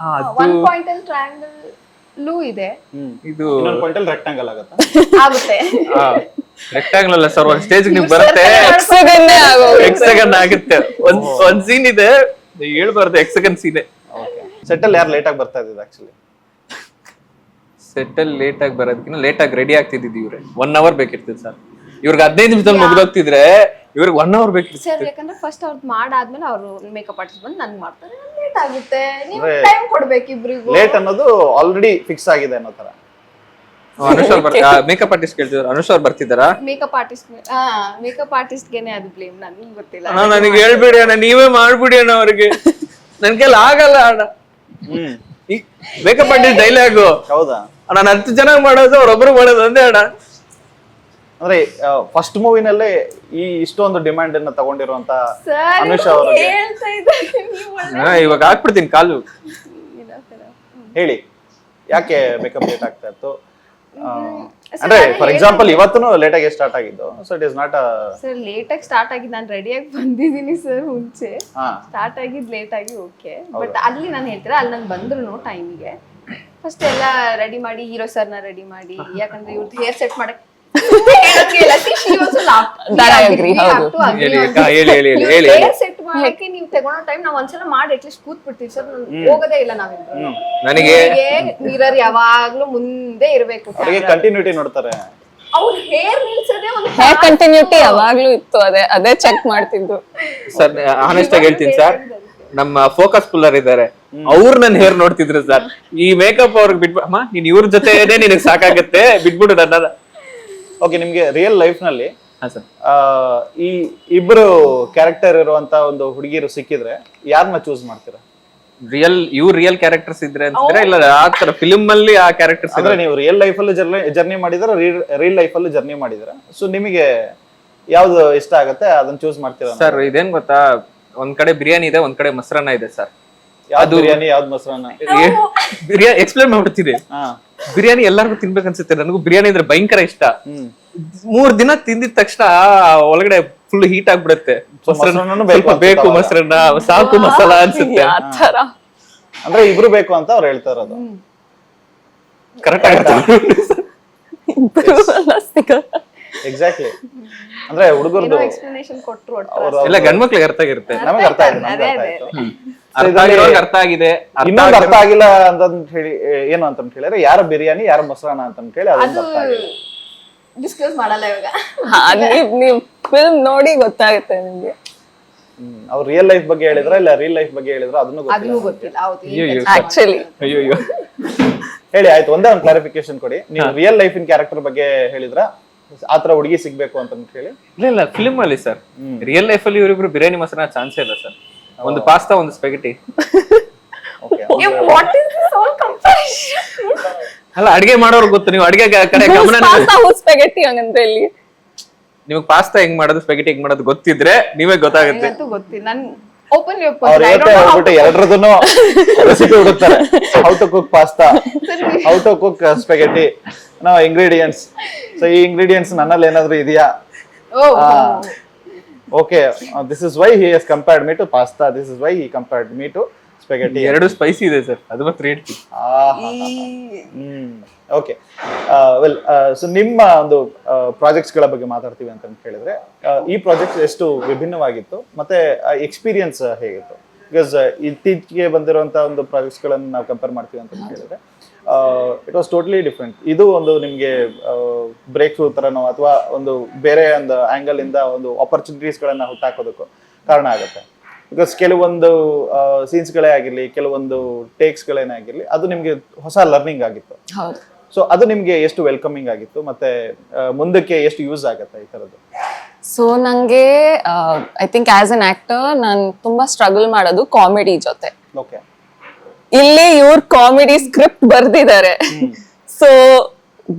ಒನ್ ಪಾಯಿಂಟ್ ಅಲ್ಲಿ ಟ್ರಯಾಂಗಲ್ ಲೂ ಇದೆ, ಇದು ಇನ್ನೊಂದು ಪಾಯಿಂಟ್ ಅಲ್ಲಿ ರೆಕ್ಟಾಂಗಲ್ ಆಗುತ್ತೆ. ರೆಕ್ಟಾಂಗಲ್ ಅಲ್ಲ ಸರ್, ಒಂದ್ ಸ್ಟೇಜ್ ನೀವು ಬರುತ್ತೆ ಎಕ್ಸಗನ್ ಆಗುತ್ತೆ. ಒಂದ್ ಸೀನ್ ಇದೆ, ಹೇಳ್ಬಾರ್ದು, ಎಕ್ಸಗನ್ ಸೀನ್. ಸೆಟಲ್ ಯಾರು ಲೇಟ್ ಆಗಿ ಬರ್ತಾ ಇದ್ದಿದ್ದು? ಆಕ್ಚುಲಿ ಸೆಟಲ್ ಲೇಟ್ ಆಗಿ ಬರೋದಕ್ಕಿಂತ ಲೇಟ್ ಆಗಿ ರೆಡಿ ಆಗ್ತಿದ್ದು ಇವ್ರೆ. 1 hour ಬೇಕಿರ್ತದೆ ಸರ್. ಇವ್ರಿಗೆ 15 ನಿಮಿಷದಲ್ಲಿ ಮುಗ್ದೋಗ್ತಿದ್ರೆ ಇವ್ರಿಗೆ 1 hour ಬೇಕಿತ್ತು ಸರ್. ಯಾಕಂದ್ರೆ ಫಸ್ಟ್ ಅವ್ರದ್ದು ಮಾಡಾದ್ಮೇಲೆ ಅವರು ಮೇಕಪ್ ಆರ್ಟಿಸ್ಟ್ ಬಂದು ನನ್ಗೆ ಮಾಡ್ತಾರೆ, ಲೇಟ್ ಆಗುತ್ತೆ, ನೀವು ಟೈಮ್ ಕೊಡ್ಬೇಕು ಇಬ್ರಿಗೂ. ಲೇಟ್ ಅನ್ನೋದು ಆಲ್ರೆಡಿ ಫಿಕ್ಸ್ ಆಗಿದೆ ಅನ್ನೋ ತರ. ಅನುಷ್ ಅವ್ರು ಮೇಕಪ್ ಆರ್ಟಿಸ್ಟ್ ಕೇಳ್ತಿದ್ರು, ಅನುಷ್ ಅವ್ರು ಬರ್ತಿದ್ದಾರಾ? ಮೇಕಪ್ ಆರ್ಟಿಸ್ಟ್ ಗೆನೆ ಅದು ಬ್ಲೇಮ್, ನನಗೆ ಗೊತ್ತಿಲ್ಲ. ನನಗೆ ಹೇಳ್ಬಿಡಿ ಅಣ್ಣ, ನೀವೇ ಮಾಡ್ಬಿಡಿ ಅಣ್ಣ ಅವ್ರಿಗೆ, ನನ್ ಕೈಲಿ ಆಗಲ್ಲ ಅಣ್ಣ. ಮೇಕಪ್ ಆರ್ಟಿಸ್ಟ್ ಡೈಲಾಗು ಹೌದಾ? ನಾನು 10 ಜನ ಮಾಡೋದು ಅವ್ರೊಬ್ರು ಮಾಡೋದು ಒಂದೇ ಅಣ್ಣ. ಅಂದ್ರೆ ಫಸ್ಟ್ ಮೂವಿನಲ್ಲೇ ಈ ಇಷ್ಟೊಂದು ಡಿಮ್ಯಾಂಡ್ ಅನ್ನ ತಗೊಂಡಿರುವಂತ ಅನುಷಾ ಅವರಿಗೆ ಹೇಳ್ತಾ ಇದ್ದಾರೆ ನೀವು. ಇವಾಗ ಹಾಕ್ಬಿಡ್ತೀನಿ ಕಾಲು. ಹೇಳಿ, ಯಾಕೆ ಮೇಕಪ್ ಲೇಟ್ ಆಗ್ತಾ ಇತ್ತು? ಅಂದ್ರೆ ಫಾರ್ ಎಕ್ಸಾಂಪಲ್ ಇವತ್ತು ಲೇಟ್ ಆಗಿ ಸ್ಟಾರ್ಟ್ ಆಗಿದ್ದು, so it is not sir late ಆಗಿ ಸ್ಟಾರ್ಟ್ ಆಗಿದ್ದು, ನಾನು ರೆಡಿಯಾಗಿ ಬಂದಿದ್ದೀನಿ ಸರ್ ಮುಂಚೆ. ಹಾ ಸ್ಟಾರ್ಟ್ ಆಗಿದ್ದು ಲೇಟ್ ಆಗಿ ಓಕೆ, ಬಟ್ ಅಲ್ಲಿ ನಾನು ಹೇಳ್ತೀರಾ ಅಲ್ಲಿ ನಂಗೆ ಬಂದ್ರು ಟೈಮಿಗೆ ಫಸ್ಟ್ ಎಲ್ಲ ರೆಡಿ ಮಾಡಿ, ಹೀರೋ ಸರ್ನ ರೆಡಿ ಮಾಡಿ, ಯಾಕಂದ್ರೆ ಇವ್ರದ್ದು ಹೇರ್ ಸೆಟ್ ಮಾಡಕ್ ಹೇರ್ ಸೆಟ್ ಮಾಡಕ್ಕೆ ನೀವು ತಗೊಳೋ ಟೈಮ್ ನಾವ್ ಒಂದ್ಸಲ ಮಾಡಿ ಅಟ್ಲೀಸ್ಟ್ ಕೂತ್ ಬಿಡ್ತೀವಿ ಸರ್. ಹೋಗೋದೇ ಇಲ್ಲ ನಾವಿಬ್ರು. ನನಗೆ ಮಿರರ್ ಯಾವಾಗ್ಲೂ ಮುಂದೆ ಇರ್ಬೇಕು. ಅವರಿಗೆ ಕಂಟಿನ್ಯೂಟಿ ನೋಡ್ತಾರೆ. ಅವ್ರ ಹೇರ್ ನಿಲ್ಸೋದೇ ಒಂದು ಹೇರ್ ಕಂಟಿನ್ಯೂಟಿ ಯಾವಾಗ್ಲೂ ಇತ್ತು, ಅದೇ ಚೆಕ್ ಮಾಡ್ತಿದ್ದು. ಸರ್ ಆನೆಸ್ಟ್ ಆಗಿ ಹೇಳ್ತೀನಿ ಸರ್, ನಮ್ಮ ಫೋಕಸ್ ಪುಲ್ಲರ್ ಇದ್ದಾರೆ, ಅವ್ರು ನನ್ನ ಹೇರ್ ನೋಡ್ತಿದ್ರು ಸರ್. ಈ ಮೇಕಪ್ ಅವ್ರಿಗೆ ಬಿಟ್ಬಿಟ್ಟು ಅಮ್ಮ ನೀನ್ ಇವ್ರ ಜೊತೆನೇ ನಿನಗೆ ಸಾಕಾಗತ್ತೆ, ಬಿಟ್ಬಿಡು ನನ್ನ. ಓಕೆ, ನಿಮ್ಗೆ ರಿಯಲ್ ಲೈಫ್ ನಲ್ಲಿ ಸರ್ ಈ ಇಬ್ರು ಕ್ಯಾರೆಕ್ಟರ್ ಇರುವಂತ ಒಂದು ಹುಡುಗಿರು ಸಿಕ್ಕಿದ್ರೆ ಯಾರನ್ನ ಚೂಸ್ ಮಾಡ್ತೀರಾ? ರಿಯಲ್ ಕ್ಯಾರೆಕ್ಟರ್ಸ್ ಇದ್ರೆ ಅಂತಿದ್ರೆ, ಇಲ್ಲ ಆ ತರ ಫಿಲ್ಮ್ ಅಲ್ಲಿ ಆ ಕ್ಯಾರೆಕ್ಟರ್ಸ್ ಅಂದ್ರೆ ನೀವು ರಿಯಲ್ ಲೈಫ್ ಅಲ್ಲಿ ಜರ್ನಿ ಮಾಡಿದ್ರ, ರಿಯಲ್ ಲೈಫ್ ಅಲ್ಲಿ ಜರ್ನಿ ಮಾಡಿದ್ರ, ಸೊ ನಿಮಗೆ ಯಾವ್ದು ಇಷ್ಟ ಆಗತ್ತೆ ಅದನ್ನ ಚೂಸ್ ಮಾಡ್ತೀರಾ? ಸರ್ ಇದೇನ್ ಗೊತ್ತಾ, ಒಂದ್ ಕಡೆ ಬಿರಿಯಾನಿ ಇದೆ, ಒಂದ್ ಕಡೆ ಮೊಸರನ್ನ ಇದೆ ಸರ್. ಯಾವ್ದು ಬಿರಿಯಾನಿ ಯಾವ್ದು ಮೊಸರನ್ನ? ಬಿರಿಯಾನಿ ಎಕ್ಸ್ಪ್ಲೇನ್ ಮಾಡ್ಬಿಡ್ತೀನಿ. ಬಿರಿಯಾನಿ ಎಲ್ಲರಿಗೂ ತಿನ್ಬೇಕನ್ಸುತ್ತೆ, ನನಗೂ ಬಿರಿಯಾನಿ ಅಂದ್ರೆ ಭಯಂಕರ ಇಷ್ಟ. 3 ದಿನ ತಿಂದಿದ ತಕ್ಷಣ ಒಳಗಡೆ ಫುಲ್ ಹೀಟ್ ಆಗ್ಬಿಡುತ್ತೆ. ಬೇಕು ಮೊಸರನ್ನ, ಸಾಕು ಮಸಾಲ ಅನ್ಸುತ್ತೆ. ಆತರ ಅಂದ್ರೆ ಇಬ್ರು ಬೇಕು ಅಂತ ಅವ್ರು ಹೇಳ್ತಾ ಇರೋದು. ಕರೆಕ್ಟ್ ಆಗುತ್ತೆ. ಎಕ್ಸಾಕ್ಟ್ಲಿ. ಅಂದ್ರೆ ಹುಡುಗರದು ಎಕ್ಸ್ಪ್ಲನೇಷನ್ ಕೊಟ್ರು ಎಲ್ಲ ಗಂಡ್ಮಕ್ಳಿಗೆ ಅರ್ಥ ಆಗಿರುತ್ತೆ. ನಮಗೆ ಅರ್ಥ ಆಯ್ತು, ನಮ್ಗೆ ಅರ್ಥ ಆಯ್ತು. ಅರ್ಥ ಆಗಿರೋರ್ಗೆ ಅರ್ಥ ಆಗಿದೆ. ಇನ್ನೊಂದು ಅರ್ಥ ಆಗಿಲ್ಲ ಅಂತ ಹೇಳಿ ಏನು ಅಂತ ಹೇಳಿದ್ರೆ, ಯಾರ ಬಿರಿಯಾನಿ ಯಾರ ಮೊಸರನ್ನ ಅಂತ ಹೇಳಿ ಅದು ಡಿಸ್ಕಸ್ ಮಾಡಲ್ಲ ಇವಾಗ. ನೀವ್ ಫಿಲ್ಮ್ ನೋಡಿ ಗೊತ್ತಾಗುತ್ತೆ ನಿಮ್ಗೆ. ಅವ್ರು ರಿಯಲ್ ಲೈಫ್ ಬಗ್ಗೆ ಹೇಳಿದ್ರ ಇಲ್ಲ ರಿಯಲ್ ಲೈಫ್ ಬಗ್ಗೆ ಹೇಳಿದ್ರ ಅದನ್ನು ಗೊತ್ತಿಲ್ಲ. ಆಕ್ಚುಲಿ ಅಯ್ಯೋ ಹೇಳಿ ಆಯ್ತು. ಒಂದೇ ಒಂದು ಕ್ಲಾರಿಫಿಕೇಶನ್ ಕೊಡಿ, ನೀವು ರಿಯಲ್ ಲೈಫ್ ಇನ್ ಕ್ಯಾರೆಕ್ಟರ್ ಬಗ್ಗೆ ಹೇಳಿದ್ರ ಆತರ ಹುಡುಗಿ ಸಿಗ್ಬೇಕು ಅಂತ ಹೇಳಿ? ಇಲ್ಲ ಫಿಲ್ಮ್ ಅಲ್ಲಿ ಸರ್, ರಿಯಲ್ ಲೈಫ್ ಅಲ್ಲಿ ಇವರಿಬ್ರು ಬಿರಿಯಾನಿ ಮೊಸರನ್ನ ಚಾನ್ಸೇ ಇಲ್ಲ ಸರ್. ಒಂದು ಪಾಸ್ತಾ, ಒಂದು ಸ್ಪೆಗೆಟಿ. ಅಲ್ಲ ಅಡಿಗೆ ಮಾಡೋರು ಗೊತ್ತು, ನೀವು ಅಡಿಗೆ ಕಡೆ ಗಮನ. ಸ್ಪೆಗೆಟಿ ಹಂಗಂದ್ರೆ ಇಲ್ಲಿ ನಿಮಗೆ ಪಾಸ್ತಾ ಹೆಂಗ್ ಮಾಡೋದು, ಸ್ಪೆಗೆಟಿ ಹೆಂಗ್ ಮಾಡೋದು ಗೊತ್ತಿದ್ರೆ ನೀವೇ ಗೊತ್ತಾಗುತ್ತೆ. ಗೊತ್ತಿಲ್ಲ. ನನ್ ಓಪನ್ ಎರಡರದನ್ನು ರೆಸಿಪಿ ಹುಡುಕ್ತಾರೆ. How to cook pasta, how to cook spaghetti, no ingredients. So ಈ ಇಂಗ್ರೀಡಿಯೆಂಟ್ಸ್ ನನ್ನಲ್ಲಿ ಏನಾದ್ರು ಇದೆಯಾ? Okay, this is why he has compared me to pasta. This is why he compared me to spaghetti. ಎರಡು ಸ್ಪೈಸಿ ಇದೆ ಸರ್, ಅದು ಮಾತ್ರ ಹೇಳ್ತೀನಿ. ಓಕೆ, ವೆಲ್, ಸೊ ನಿಮ್ಮ ಒಂದು ಪ್ರಾಜೆಕ್ಟ್ಸ್ ಗಳ ಬಗ್ಗೆ ಮಾತಾಡ್ತೀವಿ ಅಂತ ಹೇಳಿದ್ರೆ, ಈ ಪ್ರಾಜೆಕ್ಟ್ ಎಷ್ಟು ವಿಭಿನ್ನವಾಗಿತ್ತು ಮತ್ತೆ ಎಕ್ಸ್ಪೀರಿಯನ್ಸ್ ಹೇಗಿತ್ತು? ಬಿಕಾಸ್ ಇತ್ತೀಚೆಗೆ ಬಂದಿರುವಂತ ಒಂದು ಪ್ರಾಜೆಕ್ಟ್ಸ್ ಗಳನ್ನ ನಾವು ಕಂಪೇರ್ ಮಾಡ್ತೀವಿ ಅಂತ ಹೇಳಿದ್ರೆ, ಇಟ್ ವಾಸ್ ಟೋಟಲಿ ಡಿಫ್ರೆಂಟ್. ಇದು ಒಂದು ನಿಮ್ಗೆ ಬ್ರೇಕ್ ಥ್ರೂ ತರನೋ ಅಥವಾ ಒಂದು ಬೇರೆ ಒಂದು ಆಂಗಲ್ ಇಂದ ಒಂದು ಆಪರ್ಚುನಿಟೀಸ್ ಗಳನ್ನ ಹುಟ್ಟಾಕೋದಕ್ಕೂ ಕಾರಣ ಆಗುತ್ತೆ. ಬಿಕಾಸ್ ಕೆಲವೊಂದು ಸೀನ್ಸ್ ಗಳೇ ಆಗಿರ್ಲಿ, ಕೆಲವೊಂದು ಟೇಕ್ಸ್ ಗಳೇನೇ ಆಗಿರ್ಲಿ, ಅದು ನಿಮ್ಗೆ ಹೊಸ ಲರ್ನಿಂಗ್ ಆಗಿತ್ತು. ಸೊ ಅದು ನಿಮ್ಗೆ ಎಷ್ಟು ವೆಲ್ಕಮಿಂಗ್ ಆಗಿತ್ತು, ಮತ್ತೆ ಮುಂದಕ್ಕೆ ಎಷ್ಟು ಯೂಸ್ ಆಗುತ್ತೆ ಈ ತರದ್ದು? ಸೊ ನಂಗೆ I think as an actor ನಾನು ತುಂಬಾ ಸ್ಟ್ರಗಲ್ ಮಾಡೋದು ಕಾಮಿಡಿ ಜೊತೆ. ಓಕೆ, ಇಲ್ಲಿ ಇವ್ರ ಕಾಮಿಡಿ ಸ್ಕ್ರಿಪ್ಟ್ ಬರ್ದಿದ್ದಾರೆ. ಸೊ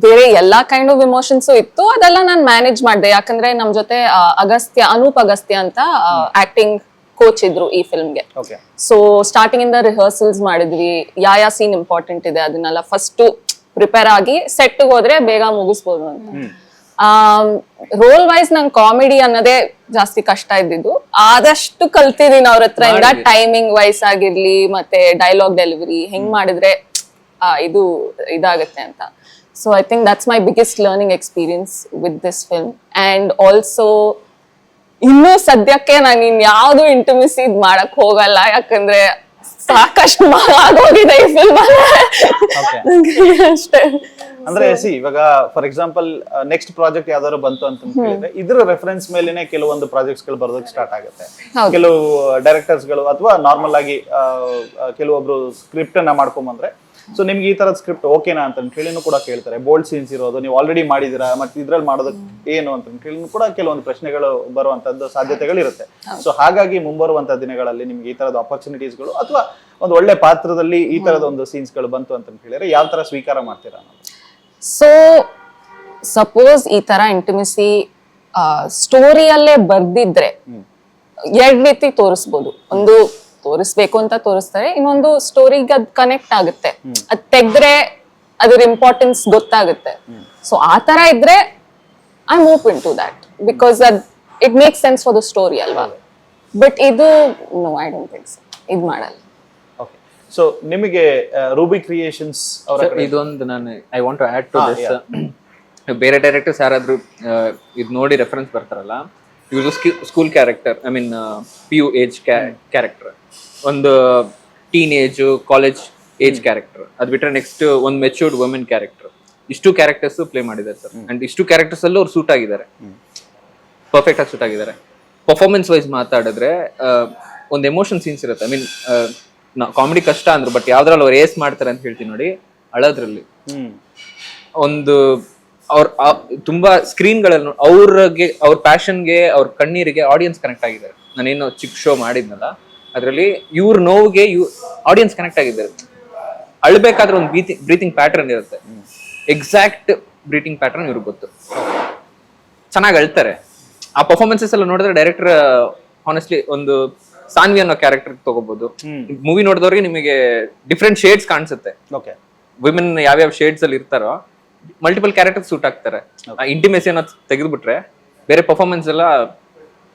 ಬೇರೆ ಎಲ್ಲಾ ಕೈಂಡ್ ಆಫ್ ಇಮೋಷನ್ಸ್ ಇತ್ತು, ಅದೆಲ್ಲ ನಾನು ಮ್ಯಾನೇಜ್ ಮಾಡಿದೆ. ಯಾಕಂದ್ರೆ ನಮ್ ಜೊತೆ ಅನೂಪ್ ಅಗಸ್ತ್ಯ ಅಂತ ಆಕ್ಟಿಂಗ್ ಕೋಚ್ ಇದ್ರು ಈ ಫಿಲ್ಮ್ಗೆ. ಸೊ ಸ್ಟಾರ್ಟಿಂಗ್ ಇಂದ ರಿಹರ್ಸಲ್ಸ್ ಮಾಡಿದ್ವಿ, ಯಾವ ಸೀನ್ ಇಂಪಾರ್ಟೆಂಟ್ ಇದೆ ಅದನ್ನೆಲ್ಲ ಫಸ್ಟ್ ಪ್ರಿಪೇರ್ ಆಗಿ ಸೆಟ್ ಹೋದ್ರೆ ಬೇಗ ಮುಗಿಸ್ಬೋದು ಅಂತ. ರೋಲ್ ವೈಸ್ ನಂಗೆ ಕಾಮಿಡಿ ಅನ್ನೋದೇ ಜಾಸ್ತಿ ಕಷ್ಟ ಇದ್ದಿದ್ದು. ಆದಷ್ಟು ಕಲ್ತಿದ್ದೀನಿ ಅವ್ರ ಹತ್ರ ಇಂದ, ಟೈಮಿಂಗ್ ವೈಸ್ ಆಗಿರ್ಲಿ ಮತ್ತೆ ಡೈಲಾಗ್ ಡೆಲಿವರಿ ಹೆಂಗ್ ಮಾಡಿದ್ರೆ ಇದು ಇದಾಗತ್ತೆ ಅಂತ. So I think that's my biggest learning experience with this film. And also ಇನ್ನೂ ಸದ್ಯಕ್ಕೆ ನಾನು ಇನ್ಯಾವುದು ಇಂಟಿಮಿಸಿ ಮಾಡಕ್ ಹೋಗಲ್ಲ, ಯಾಕಂದ್ರೆ ಸಾಕಷ್ಟು ಆಗೋಗಿದೆ ಈ ಫಿಲ್ಮ್ ಅಷ್ಟೇ. ಅಂದ್ರೆ ಇವಾಗ ಫಾರ್ ಎಕ್ಸಾಂಪಲ್ ನೆಕ್ಸ್ಟ್ ಪ್ರಾಜೆಕ್ಟ್ ಯಾವ್ದಾದ್ರು ಬಂತು ಅಂತ ಹೇಳಿದ್ರೆ, ಇದ್ರ ರೆಫರೆನ್ಸ್ ಮೇಲೆನೆ ಕೆಲವೊಂದು ಪ್ರಾಜೆಕ್ಟ್ಸ್ ಗಳು ಬರೋದಕ್ಕೆ ಸ್ಟಾರ್ಟ್ ಆಗುತ್ತೆ. ಕೆಲವು ಡೈರೆಕ್ಟರ್ಸ್ ಗಳು ಅಥವಾ ನಾರ್ಮಲ್ ಆಗಿ ಕೆಲವೊಬ್ರು ಸ್ಕ್ರಿಪ್ಟ್ ಅನ್ನ ಮಾಡ್ಕೊಂಬಂದ್ರೆ ಸೊ ನಿಮ್ಗೆ ಈ ತರದ ಸ್ಕ್ರಿಪ್ಟ್ ಓಕೆನಾ ಅಂತ ಹೇಳಿನೂ ಕೂಡ ಕೇಳ್ತಾರೆ. ಬೋಲ್ಡ್ ಸೀನ್ಸ್ ಇರೋದು, ನೀವು ಆಲ್ರೆಡಿ ಮಾಡಿದಿರಾ, ಮತ್ತೆ ಇದ್ರಲ್ಲಿ ಮಾಡೋದಕ್ಕೆ ಏನು ಅಂತ ಹೇಳಿ ಕೂಡ ಕೆಲವೊಂದು ಪ್ರಶ್ನೆಗಳು ಬರುವಂತದ್ದು ಸಾಧ್ಯತೆಗಳಿರುತ್ತೆ. ಸೊ ಹಾಗಾಗಿ ಮುಂಬರುವಂತ ದಿನಗಳಲ್ಲಿ ನಿಮ್ಗೆ ಈ ತರದ ಆಪರ್ಚುನಿಟೀಸ್ಗಳು ಅಥವಾ ಒಂದು ಒಳ್ಳೆ ಪಾತ್ರದಲ್ಲಿ ಈ ತರದ ಒಂದು ಸೀನ್ಸ್ಗಳು ಬಂತು ಅಂತ ಹೇಳಿದ್ರೆ ಯಾವ ತರ ಸ್ವೀಕಾರ ಮಾಡ್ತೀರಾ ಅನ್ನೋದು? ಸೊ ಸಪೋಸ್ ಈ ತರ ಇಂಟಿಮಿಸಿ ಸ್ಟೋರಿಯಲ್ಲೇ ಬರ್ದಿದ್ರೆ ಎರಡ್ ರೀತಿ ತೋರಿಸ್ಬೋದು. ಒಂದು ತೋರಿಸ್ಬೇಕು ಅಂತ ತೋರಿಸ್ತಾರೆ, ಇನ್ನೊಂದು ಸ್ಟೋರಿಗೆ ಅದ್ ಕನೆಕ್ಟ್ ಆಗುತ್ತೆ, ಅದ್ ತೆಗ್ದ್ರೆ ಅದ್ರ ಇಂಪಾರ್ಟೆನ್ಸ್ ಗೊತ್ತಾಗುತ್ತೆ. ಸೊ ಆ ತರ ಇದ್ರೆ I am open to that because ಅದ್ it make sense for the story ಅಲ್ವಾ. ಬಟ್ ಇದು no, I don't think so, ಇದು ಮಾಡಲ್ಲ. ಓಕೆ, ಸೊ ನಿಮಗೆ ರೂಬಿ ಕ್ರಿಯೇಷನ್ಸ್ ಅವರ ಇದೊಂದು ನಾನು I want to add to this. ಬೇರೆ ಡೈರೆಕ್ಟರ್ಸ್ ಯಾರಾದ್ರೂ ಇದು ನೋಡಿ ರೆಫರೆನ್ಸ್ ಬರ್ತಾರಲ್ಲ, ಇವ್ರದ್ದು school character, I mean PU age character, ಒಂದು teen age college age character, ಅದ್ ಬಿಟ್ರೆ ನೆಕ್ಸ್ಟ್ ಒಂದು ಮೆಚೂರ್ಡ್ ವುಮೆನ್ ಕ್ಯಾರೆಕ್ಟರ್, ಇಷ್ಟು ಕ್ಯಾರೆಕ್ಟರ್ಸ್ ಪ್ಲೇ ಮಾಡಿದ್ದಾರೆ ಸರ್. ಅಂಡ್ ಇಷ್ಟು ಕ್ಯಾರೆಕ್ಟರ್ಸ್ ಅಲ್ಲೂ ಅವ್ರು ಸೂಟ್ ಆಗಿದ್ದಾರೆ, ಪರ್ಫೆಕ್ಟ್ ಆಗಿ ಸೂಟ್ ಆಗಿದ್ದಾರೆ. ಪರ್ಫಾರ್ಮೆನ್ಸ್ ವೈಸ್ ಮಾತಾಡಿದ್ರೆ ಒಂದು ಎಮೋಷನ್ ಸೀನ್ಸ್ ಇರುತ್ತೆ. ಐ ಮೀನ್ ಕಾಮಿಡಿ ಕಷ್ಟ ಅಂದ್ರು, ಬಟ್ ಯಾವ್ದ್ರಲ್ಲಿ ಅವ್ರು ಏಸ್ ಮಾಡ್ತಾರೆ ಅಂತ ಹೇಳ್ತೀನಿ ನೋಡಿ, ಅಳೋದ್ರಲ್ಲಿ ಒಂದು ಅವ್ರ ತುಂಬಾ ಸ್ಕ್ರೀನ್ಗಳಲ್ಲಿ ಅವ್ರಿಗೆ, ಅವ್ರ ಪ್ಯಾಷನ್ಗೆ, ಅವ್ರ ಕಣ್ಣೀರಿಗೆ ಆಡಿಯನ್ಸ್ ಕನೆಕ್ಟ್ ಆಗಿದ್ದಾರೆ. ನಾನೇನು ಚಿಕ್ಕ ಶೋ ಮಾಡಿದ್ನಲ್ಲ ಅದರಲ್ಲಿ ಇವ್ರ ನೋವಿಗೆ ಆಡಿಯನ್ಸ್ ಕನೆಕ್ಟ್ ಆಗಿದ್ದಾರೆ. ಅಳ್ಬೇಕಾದ್ರೆ ಒಂದು ಬ್ರೀತಿಂಗ್ ಪ್ಯಾಟರ್ನ್ ಇರುತ್ತೆ, ಎಕ್ಸಾಕ್ಟ್ ಬ್ರೀತಿಂಗ್ ಪ್ಯಾಟರ್ನ್ ಇವ್ರಿಗೆ ಗೊತ್ತು, ಚೆನ್ನಾಗಿ ಅಳ್ತಾರೆ. ಆ ಪರ್ಫಾರ್ಮೆನ್ಸಸ್ ಎಲ್ಲ ನೋಡಿದ್ರೆ ಡೈರೆಕ್ಟರ್ ಹಾನೆಸ್ಟ್ಲಿ ಒಂದು ಸಾನ್ವಿ ಅನ್ನೋ ಕ್ಯಾರೆಕ್ಟರ್ ತಗೋಬಹುದು. ಮೂವಿ ನೋಡಿದವ್ರಿಗೆ ನಿಮಗೆ ಡಿಫ್ರೆಂಟ್ ಶೇಡ್ಸ್ ಕಾಣಿಸುತ್ತೆ. ಓಕೆ, ವಿಮೆನ್ ಯಾವ್ಯಾವ ಶೇಡ್ಸ್ ಅಲ್ಲಿ ಇರ್ತಾರೋ ಮಲ್ಟಿಪಲ್ ಕ್ಯಾರೆಕ್ಟರ್ ಸೂಟ್ ಆಗ್ತಾರೆ. ಇಂಟಿಮೇಸಿ ಅನ್ನೋದು ತೆಗೆದ್ಬಿಟ್ರೆ ಬೇರೆ ಪರ್ಫಾರ್ಮೆನ್ಸ್ ಎಲ್ಲ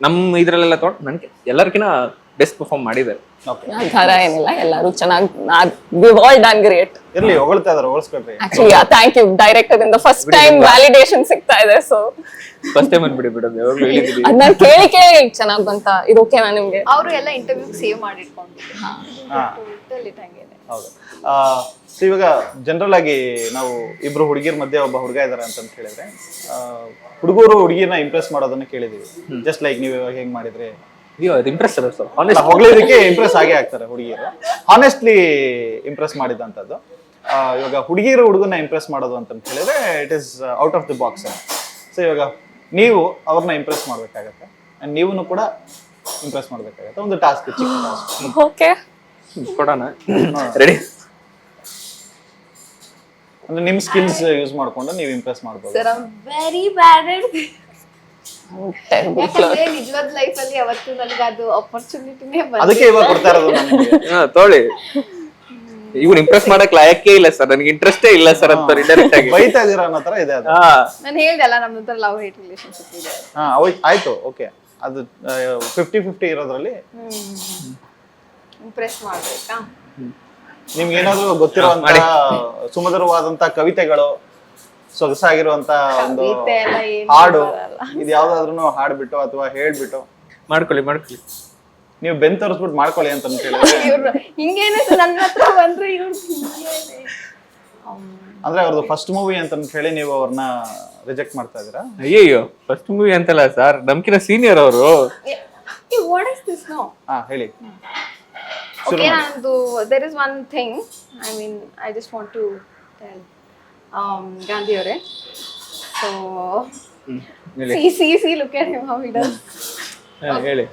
ನಮ್ಮ ಇದ್ರಲ್ಲೆಲ್ಲ ತಗೊಂಡು ನನಗೆ ಎಲ್ಲರಿಗಿನ ಬೆಸ್ಟ್ ಪರ್ಫಾರ್ಮ್ ಮಾಡಿದ್ದಾರೆ. ಆ ಥರ ಏನಿಲ್ಲ, ಎಲ್ಲರೂ ಚೆನ್ನಾಗಿ ಆಲ್ ಡನ್ ಗ್ರೇಟ್. ಇರ್ಲಿ, ಹೊಗಳ್ತಾ ಇದಾರೆ, ಹೊಗಳಿಸ್ಕೊಳ್ರಿ. ಆಕ್ಚುಲಿ ಥ್ಯಾಂಕ್ ಯು ಡೈರೆಕ್ಟರ್ ಇಂದ ಫಸ್ಟ್ ಟೈಮ್ ವ್ಯಾಲಿಡೇಷನ್ ಸಿಗ್ತಾ ಇದೆ. ಸೊ ಫಸ್ಟ್ ಟೈಮ್ ಅನ್ಬಿಡಿ ಬಿಡೋದು, ಯಾವಾಗ್ಲೂ ಹೇಳಿದೀನಿ. ಅದ್ ನಾನು ಕೇಳಿ ಚೆನ್ನಾಗ್ ಬಂತ, ಇದು ಓಕೆನಾ ನಿಮ್ಗೆ? ಅವರು ಎಲ್ಲ ಇಂಟರ್ವ್ಯೂ ಸೇವ್ ಮಾಡಿಟ್ಕೊಂಡಿದ್ರು. ಹೌದು. ಸೊ ಇವಾಗ ಜನರಲ್ ಆಗಿ ನಾವು ಇಬ್ರು ಹುಡುಗಿರ ಮಧ್ಯೆ ಒಬ್ಬ ಹುಡುಗ ಇದಾರೆ ಅಂತ ಹೇಳಿದ್ರೆ, ಹುಡುಗರು ಹುಡುಗಿನ ಇಂಪ್ರೆಸ್ ಮಾಡೋದನ್ನ ಕೇಳಿದೀವಿ. ಜಸ್ಟ್ ಲೈಕ್ ನೀವು ಇವಾಗ ಹೆಂಗ್ ಮಾಡಿದ್ರೆ ಇಂಪ್ರೆಸ್ ಹೊಗಳಿದಕ್ಕೆ ಇಂಪ್ರೆಸ್ ಆಗೇ ಆಗ್ತಾರೆ ಹುಡುಗಿಯರು. ಹಾನೆಸ್ಟ್ಲಿ ಇಂಪ್ರೆಸ್ ಮಾಡಿದಂಥದ್ದು. ಇವಾಗ ಹುಡುಗಿಯರು ಹುಡುಗನ ಇಂಪ್ರೆಸ್ ಮಾಡೋದು ಅಂತ ಹೇಳಿದ್ರೆ it is out of the box. So ಇವಾಗ ನೀವು ಅವ್ರನ್ನ ಇಂಪ್ರೆಸ್ ಮಾಡ್ಬೇಕಾಗತ್ತೆ, ಅಂಡ್ ನೀವು ಕೂಡ ಇಂಪ್ರೆಸ್ ಮಾಡ್ಬೇಕಾಗತ್ತೆ. ಒಂದು ಟಾಸ್ಕ್, ಚಿಕ್ಕ ಟಾಸ್ಕ್. ಓಕೆ, ಕೊಡೋಣ, ರೆಡಿ? ಅಂದ್ರೆ ನಿಮ್ ಸ್ಕಿಲ್ಸ್ ಯೂಸ್ ಮಾಡ್ಕೊಂಡು ನೀವು ಇಂಪ್ರೆಸ್ ಮಾಡ್ಬೋದು. Sir, I am very bad at ಯಾಕಂದ್ರೆ ನಿಜವಾದ ಲೈಫ್ ಅಲ್ಲಿ ಅವತ್ತು ನನಗೆ ಅದು ಆಪರ್ಚುನಿಟಿನೇ ಅದಕ್ಕೆ ಇವಾಗ ಕೊಡ್ತಾ ಇರೋದು ನಮಗೆ. ತೊಳಿ, ಇವ್ರು ಇಂಪ್ರೆಸ್ ಮಾಡಕ್ ಲಾಯಕ್ಕೆ ಇಲ್ಲ ಸರ್, ನನಗೆ ಇಂಟ್ರೆಸ್ಟೇ ಇಲ್ಲ ಸರ್ ಅಂತ ಡೈರೆಕ್ಟ್ ಆಗಿ ಬೈತಾ ಇದೀರ ಅನ್ನೋ ತರ ಇದೆ ಅದು. ನಾನು ಹೇಳ್ದಲ್ಲ, ನಮ್ಮ ಹತ್ರ ಲವ್ ಹೇಟ್ ರಿಲೇಶನ್ಶಿಪ್ ಇದೆ. ಆಯ್ತು, ಓಕೆ. ಅದು 50-50 ಇರೋದ್ರಲ್ಲಿ ಇಂಪ್ರೆಸ್ ಮಾಡ್ಬೇಕಾ? ನಿಮ್ಗೆ ಏನಾದ್ರು ಗೊತ್ತಿರುವಂತ ಸುಮಧುರವಾದಂತ ಕವಿತೆಗಳು, ಸೊಗಸಾಗಿರುವಂತ ಒಂದು ಹಾಡು, ಇದು ಯಾವ್ದಾದ್ರು ಹಾಡ್ಬಿಟ್ಟು ಅಥವಾ ಹೇಳ್ಬಿಟ್ಟು ಮಾಡ್ಕೊಳ್ಳಿ. ನೀವು ಬೆನ್ ತೋರಿಸ್ಬಿಟ್ಟು ಮಾಡ್ಕೊಳ್ಳಿ ಅಂತ ಹೇಳಿದ್ರೆ, ಇವ್ರು ಹಿಂಗೇನೆ ನನ್ನ ಹತ್ರ ಬಂದ್ರೆ ಇವ್ರು ಅಂದ್ರೆ ಅವ್ರದ್ದು ಫಸ್ಟ್ ಮೂವಿ ಅಂತ ಹೇಳಿ ನೀವು ಅವ್ರನ್ನ ರಿಜೆಕ್ಟ್ ಮಾಡ್ತಾ ಇದೀರಾ? ಅಯ್ಯಯ್ಯೋ, ಫಸ್ಟ್ ಮೂವಿ ಅಂತಲ್ಲ ಸರ್, ನಮ್ಕಿನ ಸೀನಿಯರ್ ಅವರು. What is this no? ಹೇಳಿ. Okay, there is one thing. I mean, I just want to tell Gandhi aware. So, see, look at him how he does. ಹೇಳಿ.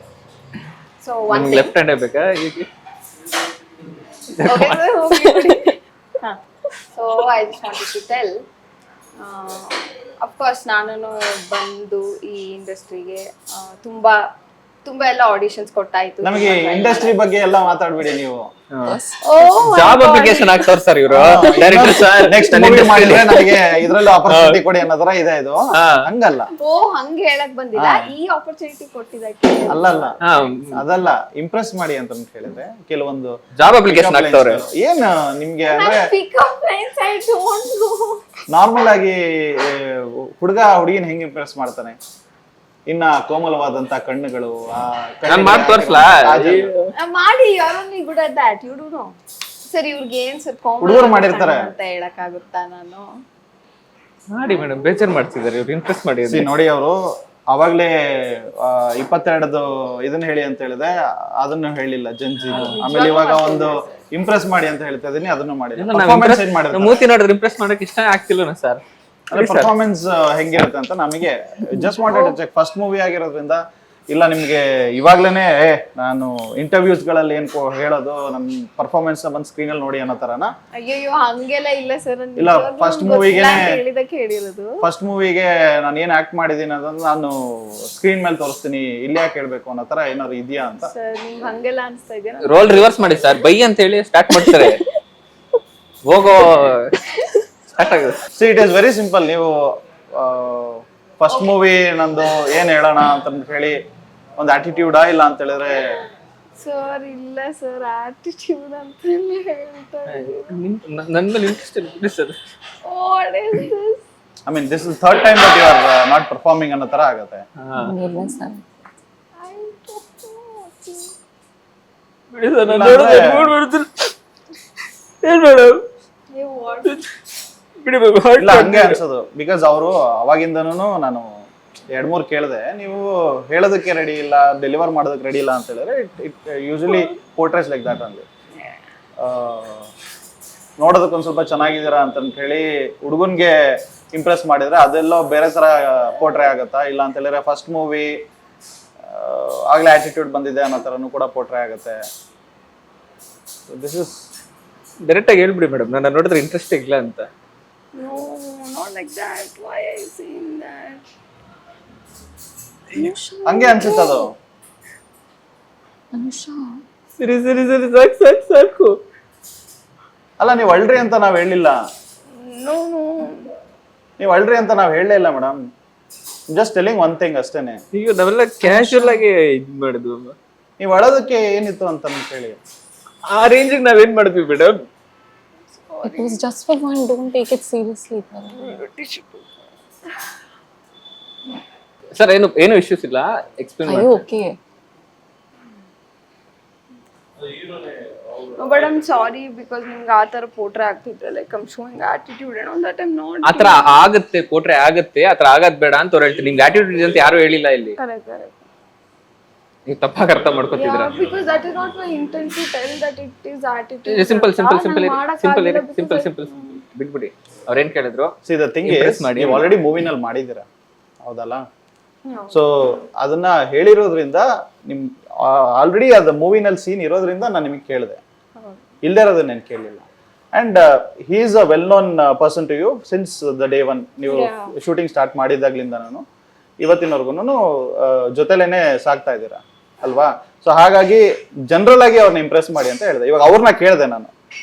So one thing. Left hand ಬೇಕಾ? Okay, so so I just wanted to tell. Of course, ನಾನು ಬಂದು ಈ ಇಂಡಸ್ಟ್ರಿಗೆ ತುಂಬಾ ಎಲ್ಲ ಆಡಿಷನ್ಸ್ ಕೊಟ್ಟಾಯ್ತು. ನಮಗೆ ಇಂಡಸ್ಟ್ರಿ ಬಗ್ಗೆ ಎಲ್ಲ ಮಾತಾಡ್ಬೇಡಿ ನೀವು. ಜಾಬ್ ಅಪ್ಲಿಕೇಶನ್ ಆಗ್ತಾರ ಸರ್ ಇವರು. ಡೈರೆಕ್ಟರ್ ಸರ್, ನೆಕ್ಸ್ಟ್ ಮೂವಿ ಮಾಡಿದ್ರೆ ನನಗೆ ಇದರಲ್ಲಿ ಆಪರ್ಚುನಿಟಿ ಕೊಡಿ ಅನ್ನೋದರ ಇದೆ ಇದು. ಹಂಗಲ್ಲ. ಹಂಗೆ ಹೇಳಕ್ ಬಂದಿಲ್ಲ, ಈ ಆಪರ್ಚುನಿಟಿ ಕೊಟ್ಟಿದ್ದಕ್ಕೆ ಅಲ್ಲ ಅದಲ್ಲ, ಇಂಪ್ರೆಸ್ ಮಾಡಿ ಅಂತ ಹೇಳಿದ್ರೆ ಕೆಲವೊಂದು ಜಾಬ್ ಅಪ್ಲಿಕೇಶನ್ ಆಗ್ತಾವ್ರೆ. ಏನ್ ನಿಮ್ಗೆ ಅಂದ್ರೆ I don't know. ನಾರ್ಮಲ್ ಆಗಿ ಹುಡುಗ ಹುಡುಗಿನ ಹೆಂಗ್ ಇಂಪ್ರೆಸ್ ಮಾಡ್ತಾನೆ? ಇನ್ನ ಕೋಮಲವಾದಂತ ಕಣ್ಣುಗಳು, ನಾನ್ ಮಾಡಿ ತೋರ್ಸ್ಲಾ? ಮಾಡಿ, you're only good at that, you do know. ಸರಿ, ಇವ್ರಿಗೆ ಏನ್ ಸರ್ ಹುಡುಗರು ಮಾಡಿರ್ತಾರೆ ಅಂತ ಹೇಳಕ್ಕಾಗುತ್ತಾ? ನಾನು ಮಾಡಿ ಮೇಡಮ್, ಬೇಜಾರ್ ಮಾಡ್ತಿದ್ದಾರೆ ಇವ್ರು, ಇಂಟ್ರೆಸ್ಟ್ ಮಾಡಿ. ನೋಡಿ, ಅವರು ಅವಾಗ್ಲೇ 22 ಇದನ್ನ ಹೇಳಿ ಅಂತ ಹೇಳಿದೆ, ಅದನ್ನು ಹೇಳಿಲ್ಲ ಜಂಜಿ. ಆಮೇಲೆ ಇವಾಗ ಒಂದು ಇಂಪ್ರೆಸ್ ಮಾಡಿ ಅಂತ ಹೇಳ್ತಾ ಇದೀನಿ, ಅದನ್ನು ಮಾಡಿಲ್ಲ. ಪರ್ಫಾರ್ಮೆನ್ಸ್ ಏನ್ ಮಾಡಿದ್ರೆ ಮೂತಿ ನೋಡಿದ್ರೆ ಇಂಪ್ರೆಸ್ ಮಾಡಕ್ ಇಷ್ಟ ಆಗ್ತಿಲ್ಲ ಸರ್. ಪರ್ಫಾರ್ಮೆನ್ಸ್ ಹೆಂಗಿರುತ್ತೆ ಅಂತ ನಮಗೆ just wanted to check. First movie ಆಗಿರೋದ್ರಿಂದ ಇಲ್ಲ ನಿಮ್ಗೆ ಇವಾಗ್ಲೇನೆ ನಾನು ಇಂಟರ್ವ್ಯೂಸ್ ಗಳಲ್ಲಿ ಏನ್ ಹೇಳೋದು ನಮ್ ಪರ್ಫಾರ್ಮೆನ್ಸ್ ಬಂದ್ ಸ್ಕ್ರೀನ್ ಅಲ್ಲಿ ನೋಡಿ ಅನ್ನೋ ತರನ. ಅಯ್ಯೋ ಹಂಗೆಲ್ಲ ಇಲ್ಲ ಸರ್. ಇಲ್ಲ, ಫಸ್ಟ್ ಮೂವಿಗೆ ಹೇಳಿದಕ್ಕೆ ಹೇಳಿರೋದು. ಫಸ್ಟ್ ಮೂವಿಗೆ ನಾನು ಏನ್ ಆಕ್ಟ್ ಮಾಡಿದೀನಿ ಅದನ್ನ ನಾನು ಸ್ಕ್ರೀನ್ ಮೇಲೆ ತೋರಿಸ್ತೀನಿ, ಇಲ್ಲಿ ಯಾಕೆ ಹೇಳ್ಬೇಕು ಅನ್ನೋ ತರ ಏನಾದ್ರು ಇದೆಯಾ ಅಂತ. ಸರ್ ನಿಮ್ಗೆ ಹಂಗೆಲ್ಲ ಅನ್ಸ್ತಾ ಇದೆಯಾ? ರೋಲ್ ರಿವರ್ಸ್ ಮಾಡಿ ಸರ್, ಬೈ ಅಂತ ಹೇಳಿ ಸ್ಟಾರ್ಟ್ ಮಾಡ್ತಾರೆ. ಹೋಗೋ ಸ್ಟಾರ್ಟ್ ಆಗುತ್ತೆ. C it is very simple. ನೀವು ಫಸ್ಟ್ ಮೂವಿ ನಂದು ಏನ್ ಹೇಳೋಣ ಅಂತ ಹೇಳಿ ಒಂದು ಆಟಿಟ್ಯೂಡಾ ಇಲ್ಲ ಅಂತ ಹೇಳಿದ್ರೆ ಸರ್ ಇಲ್ಲ ಸರ್, ಆಟಿಟ್ಯೂಡ್ ಅಂತ ಹೇಳ್ತಾರೆ. ನನ್ನ ಮೇಲೆ ಇಂಟ್ರೆಸ್ಟ್ ಇಲ್ಲ sir. What is this? I mean this is third time that you are not performing ಅನ್ನೋ ತರ ಆಗುತ್ತೆ. ಇಲ್ಲ ಸರ್. ಬಿಡಿ ಸರ್, ನಾನು ನೋಡಿದ್ರೆ ಮೂಡ್ ಬರುತ್ತಿಲ್ಲ. ಏನ್ ಮೇಡಮ್ ನೀವು ವಾಟ್ ಬಿಡಿ ಬಾಬು, ಇಲ್ಲ ಹಂಗೆ ಅನ್ಸೋದು. ಬಿಕಾಸ್ ಅವರು ಅವಾಗಿಂದನೂ ನಾನು 2-3 ಕೇಳಿದೆ, ನೀವು ಹೇಳೋದಕ್ಕೆ ರೆಡಿ ಇಲ್ಲ, ಡೆಲಿವರ್ ಮಾಡೋದಕ್ಕೆ ರೆಡಿ ಇಲ್ಲ ಅಂತ ಹೇಳಿದ್ರೆ ಇಟ್ ಯೂಶಲಿ ಪೋರ್ಟ್ರೇಸ್ ಲೈಕ್ ದಟ್ ಅಂದ್ವಿ. ನೋಡೋದಕ್ಕೆ ಒಂದು ಸ್ವಲ್ಪ ಚೆನ್ನಾಗಿದ್ದೀರಾ ಅಂತ ಹೇಳಿ ಹುಡುಗನ್ಗೆ ಇಂಪ್ರೆಸ್ ಮಾಡಿದ್ರೆ ಅದೆಲ್ಲೋ ಬೇರೆ ತರ ಪೋರ್ಟ್ರೇ ಆಗುತ್ತಾ, ಇಲ್ಲ ಅಂತ ಹೇಳಿದ್ರೆ ಫಸ್ಟ್ ಮೂವಿ ಆಗ್ಲೇ ಆಟಿಟ್ಯೂಡ್ ಬಂದಿದೆ ಅನ್ನೋ ತರನು ಕೂಡ ಪೋರ್ಟ್ರೇ ಆಗುತ್ತೆ. ದಿಸ್ ಇಸ್ ಡೈರೆಕ್ಟ್ ಆಗಿ ಹೇಳ್ಬಿಡಿ ಮೇಡಮ್, ನಾನು ನೋಡಿದ್ರೆ ಇಂಟ್ರೆಸ್ಟ್ ಇಲ್ಲ ಅಂತ. No, not like that. Why are you saying that? ಹಂಗೆ ಅನ್ಸುತ್ತೆ ಅದು. ಅನುಷಾ ಸರಿ ಸರಿ ಸರಿ, ಸಾಕು ಸಾಕು ಸಾಕು. ಅಲ್ಲ, ನೀವು ಅಳ್ರಿ ಅಂತ ನಾವ್ ಹೇಳಿಲ್ಲ. No. ನೀವು ಅಳ್ರಿ ಅಂತ ನಾವ್ ಹೇಳಲೇ ಇಲ್ಲ madam. Just telling one thing ಅಷ್ಟೇನೆ. ಈಗ ನಾವೆಲ್ಲ ಕ್ಯಾಶುವಲ್ ಆಗಿ ಇದ್ ಮಾಡಿದ್ವು. ನೀವು ಅಳೋದಕ್ಕೆ ಏನಿತ್ತು ಅಂತ ಹೇಳಿ ಆ ರೇಂಜಿಗೆ ನಾವೇನ್ ಮಾಡಿದ್ವಿ madam? It was just for fun. Don't take it seriously. Sir ಏನು ಇಶ್ಯೂಸ್ ಇಲ್ಲ, explain Are you okay? No, but I'm sorry because ನಿಮ್ಗೆ ಆ ಥರ ಪೋಟ್ರೆ ಆಗ್ತಿದ್ರೆ like I'm showing attitude and all that I'm not. ಆತರ ಆಗತ್ತೆ, ಪೋಟ್ರೆ ಆಗತ್ತೆ, ಆತರ ಆಗದ್ ಬೇಡ ಅಂತ ಅವ್ರು ಹೇಳ್ತೀನಿ. ನಿಮ್ಗೆ ಆಟಿಟ್ಯೂಡ್ ಇದೆ ಅಂತ ಯಾರು ಹೇಳಿಲ್ಲ ಇಲ್ಲಿ. Correct. ನೀವು ತಪ್ಪಾಗಿ ಅರ್ಥ ಮಾಡ್ಕೊತಿದ್ರ. Yeah, because that is not my intent to tell that it is attitude. Simple ಬಿಟ್ಬಿಡಿ. ಅವ್ರೇನ್ ಕೇಳಿದ್ರು? ಸಿ ದ ಥಿಂಗ್ ಇಸ್, ನೀವು ಆಲ್ರೆಡಿ ಮೂವಿನಲ್ಲಿ ಮಾಡಿದ್ದೀರಾ ಹೌದಲ್ಲ? ಸೊ ಅದನ್ನ ಹೇಳಿರೋದ್ರಿಂದ ನಿಮ್ ಆಲ್ರೆಡಿ ಅದ ಮೂವಿನಲ್ಲಿ ಸೀನ್ ಇರೋದ್ರಿಂದ ನಾನು ನಿಮಗೆ ಕೇಳಿದೆ, ಇಲ್ಲದೆ ಇರೋದನ್ನ ನಾನು ಕೇಳಲಿಲ್ಲ. And he is a well known person to you since the day one. ನೀವು ಶೂಟಿಂಗ್ ಸ್ಟಾರ್ಟ್ ಮಾಡಿದಾಗ್ಲಿಂದ ನಾನು ಇವತ್ತಿನವರೆಗೂ ಜೊತೆಲೇನೆ ಸಾಕ್ತಾ ಇದ್ದೀರಾ ಅಲ್ವಾ? ಸೊ ಹಾಗಾಗಿ ಜನರಲ್ ಆಗಿ ಅವ್ರನ್ನ ಇಂಪ್ರೆಸ್ ಮಾಡಿ ಅಂತ ಹೇಳಿದೆ. ಇವಾಗ ಅವ್ರನ್ನ ಕೇಳಿದೆ ನಾನು,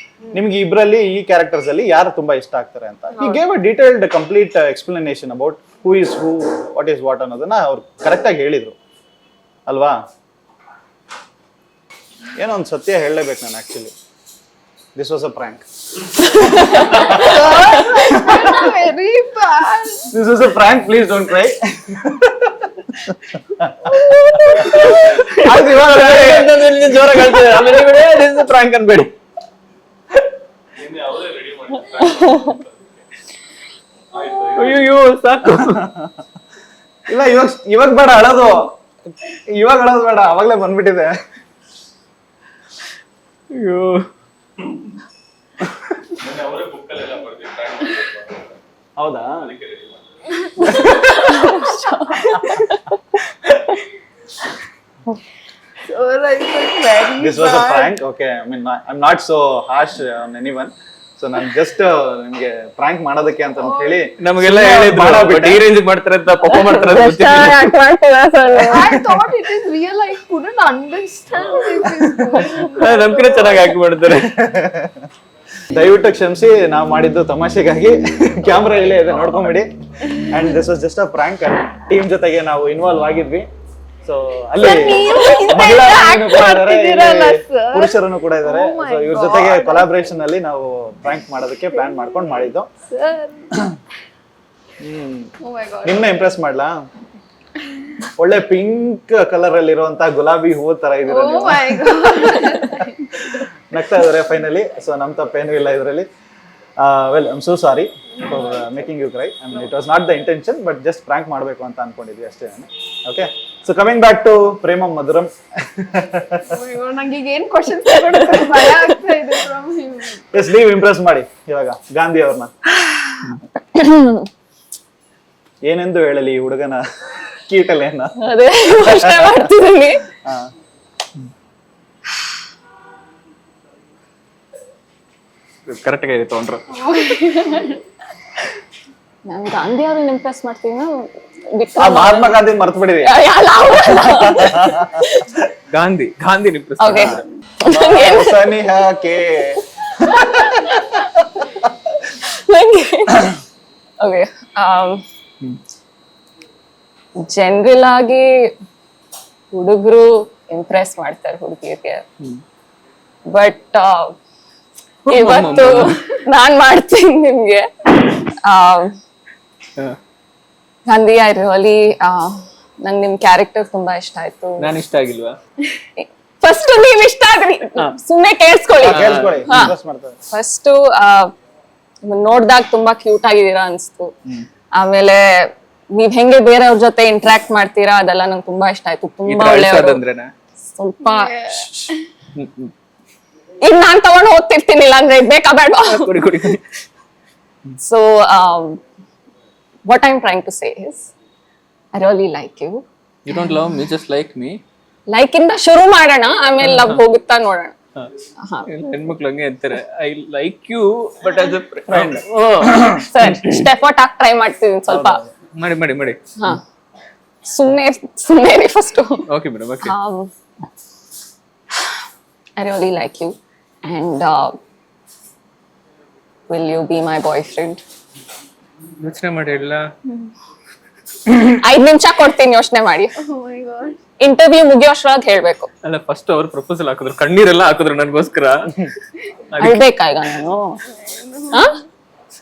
ನಿಮ್ಗೆ ಇಬ್ರಲ್ಲಿ ಈ ಕ್ಯಾರೆಕ್ಟರ್ಸ್ ಅಲ್ಲಿ ಯಾರು ತುಂಬಾ ಇಷ್ಟ ಆಗ್ತಾರೆ ಅಂತ. He gave a detailed complete explanation about who is who, what is what ಅನ್ನೋದನ್ನ ಅವ್ರು ಕರೆಕ್ಟ್ ಆಗಿ ಹೇಳಿದ್ರು ಅಲ್ವಾ? ಏನೋ ಒಂದು ಸತ್ಯ ಹೇಳಲೇಬೇಕು ನಾನು. Actually this was a prank. Very bad. This is a prank, please don't cry. ಜೋರಾಗಿ ಹೇಳ್ತಾರೆ, ಆಮೇಲೆ ಪ್ರಾಂಕ್ ಅನ್ಬೇಡಿ. ಅಯ್ಯೋ ಸಾಕು. ಇಲ್ಲ, ಇವಾಗ ಬೇಡ ಅಳೋದು, ಇವಾಗ ಅಳೋದು ಬೇಡ, ಅವಾಗ್ಲೇ ಬಂದ್ಬಿಟ್ಟಿದೆ. ಅಯ್ಯೋ ಹೌದಾ? So like very This was a prank. Okay, I mean, I'm not so harsh on anyone. So ನಾನು ಜಸ್ಟ್ ನಿಮ್ಗೆ ಪ್ರಾಂಕ್ ಮಾಡೋದಕ್ಕೆ ಅಂತ ಹೇಳಿ ನಮಗೆಲ್ಲ ಹೇಳಿದ್ರು ಈ ರೇಂಜ್ ಮಾಡ್ತಾರೆ ಅಂತ, ಪಾಪ ಮಾಡ್ತಾರೆ ಅಂತ ಗೊತ್ತಿಲ್ಲ. I thought it is real. I couldn't understand it is going. ನಮ್ಕಿನ ಚೆನ್ನಾಗಿ ಹಾಕಿ ಮಾಡ್ತಾರೆ. ದಯವಿಟ್ಟು ಕ್ಷಮಿಸಿ, ನಾವು ಮಾಡಿದ್ದು ತಮಾಷೆಗಾಗಿ. ಕ್ಯಾಮ್ರಾ ಇಲ್ಲೇ ಇದೆ, ನೋಡ್ಕೊಂಬಿಡಿ. And this was just a prank. Team ಜೊತೆಗೆ ನಾವು ಇನ್ವಾಲ್ವ್ ಆಗಿದ್ವಿ. ಸೊ ಅಲ್ಲಿ ಮಹಿಳಾ ಪುರುಷರನ್ನು ಕೂಡ ಇದ್ದಾರೆ. ಸೊ ಇವ್ರ ಜೊತೆಗೆ ಕೊಲಾಬ್ರೇಷನ್ ಅಲ್ಲಿ ನಾವು ಪ್ರಾಂಕ್ ಮಾಡೋದಕ್ಕೆ ಪ್ಲಾನ್ ಮಾಡ್ಕೊಂಡು ಮಾಡಿದ್ದು. Oh my god. ನಿಮ್ನ ಇಂಪ್ರೆಸ್ ಮಾಡ್ಲಾ? ಒಳ್ಳೆ ಪಿಂಕ್ ಕಲರ್ ಅಲ್ಲಿ ಇರುವಂತ ಗುಲಾಬಿ ಹೂ ತರ ಇದೀರ Oh ನೀವು. my god. ನಗ್ತಾ ಇದಾರೆ ಫೈನಲಿ. ಸೊ ನಮ್ ತಪ್ಪೇನು ಇಲ್ಲ ಇದ್ರಲ್ಲಿ. Well I am so sorry for making you cry. I mean it was not the intention, but just prank ಮಾಡಬೇಕು ಅಂತ ಅನ್ಕೊಂಡಿದ್ವಿ ಅಷ್ಟೇ. Okay, so coming back to Premam Madhuram. ನಂಗೆ ಈಗ ಏನ್ ಕ್ವಶನ್ಸ್ ಭಯ ಆಗ್ತಾ ಇದೆ from him. ಎಸ್, ನೀವು ಇಂಪ್ರೆಸ್ ಮಾಡಿ ಇವಾಗ ಗಾಂಧಿ ಅವ್ರನ್ನ. ಏನೆಂದು ಹೇಳಲಿ ಈ ಹುಡುಗನ ಕೀಟಲೆಯನ್ನ? ಅದೇ ಯೋಚನೆ ಮಾಡ್ತಿದ್ದೀನಿ. ಕರೆಕ್ಟ್ ಆಗಿ ತಗೊಂಡ್ರು. ನಾನು ಗಾಂಧಿ ಅವ್ರನ್ನ ಇಂಪ್ರೆಸ್ ಮಾಡ್ತೀನಿ. ಮಹಾತ್ಮ ಗಾಂಧಿ ಮರ್ತು ಬಿಡಿದೆ. ಗಾಂಧಿ ಇಂಪ್ರೆಸ್. ಓಕೆ, ಹಾಕೆ ಓಕೆ, ಜನರಲ್ ಆಗಿ ಹುಡುಗರು ಇಂಪ್ರೆಸ್ ಮಾಡ್ತಾರೆ ಹುಡುಗಿಯರಿಗೆ, ಬಟ್ ಇವತ್ತು ನಾನ್ ಮಾಡ್ತೀನಿ ನಿಮ್ಗೆ. ಗಾಂಧಿ, ಐ ರಿಯಲಿ ನಂಗೆ ನಿಮ್ ಕ್ಯಾರೆಕ್ಟರ್ ತುಂಬಾ ಇಷ್ಟ ಆಯ್ತು. ನಾನು ಇಷ್ಟ ಆಗಿಲ್ವಾ? ಫಸ್ಟ್ ನೀವ್ ಇಷ್ಟ ಆದ್ರಿ, ಸುಮ್ನೆ ಕೇಳಿಸ್ಕೊಳ್ಳಿ. ಇಂಪ್ರೆಸ್ ಮಾಡ್ತಾರೆ. ಫಸ್ಟ್ ನೋಡ್ದಾಗ ತುಂಬಾ ಕ್ಯೂಟ್ ಆಗಿದ್ದೀರಾ ಅನ್ಸ್ತು. ಆಮೇಲೆ ನೀವ್ ಹೆಂಗೆ ಬೇರೆಯವ್ರ ಜೊತೆ ಇಂಟ್ರಾಕ್ಟ್ ಮಾಡ್ತೀರಾ ಅದೆಲ್ಲ ನಂಗೆ ತುಂಬಾ ಇಷ್ಟ ಆಯ್ತು. ತುಂಬಾ ಒಳ್ಳೆಯವರು. ಸ್ವಲ್ಪ ಈಗ ನಾನ್ ತಗೊಂಡು ಹೋಗ್ತಿರ್ತೀನಿ, ಇಲ್ಲ ಅಂದ್ರೆ ಬೇಕಾ ಬೇಡವಾ? So what I'm trying to say is I really like you. You don't love me, just like me. Like ಇಂದ ಶುರು ಮಾಡೋಣ, ಆಮೇಲೆ ಲವ್ ಹೋಗುತ್ತಾ ನೋಡೋಣ. ಹೆಣ್ಮಕ್ಳು ಹಂಗೆ ಅಂತಾರೆ, I like you but as a friend. Sir, ಸ್ಟೆಫರ್ಟ್ ಆಗಿ ಟ್ರೈ ಮಾಡ್ತಿದ್ದೀನಿ ಸ್ವಲ್ಪ. ಮಾಡಿ. ಹಾ, ಸುಮ್ಮನೆ ರೀ first. Okay madam, okay. I really like you and will you be my boyfriend? ಯೋಚನೆ ಮಾಡಿ ಇಲ್ಲ. 5 ನಿಮಿಷ ಕೊಡ್ತೀನಿ, ಯೋಚನೆ ಮಾಡಿ. Oh my god. ಇಂಟರ್ವ್ಯೂ ಮುಗಿಯೋಷ್ಟ್ರಾಗ ಹೇಳ್ಬೇಕು. ಅಲ್ಲ, ಫಸ್ಟ್ ಅವ್ರು ಪ್ರಪೋಸಲ್ ಹಾಕಿದ್ರು, ಕಣ್ಣೀರೆಲ್ಲ ಹಾಕಿದ್ರು ನನಗೋಸ್ಕರ. ಅಳ್ಬೇಕಾ ಈಗ ನಾನು?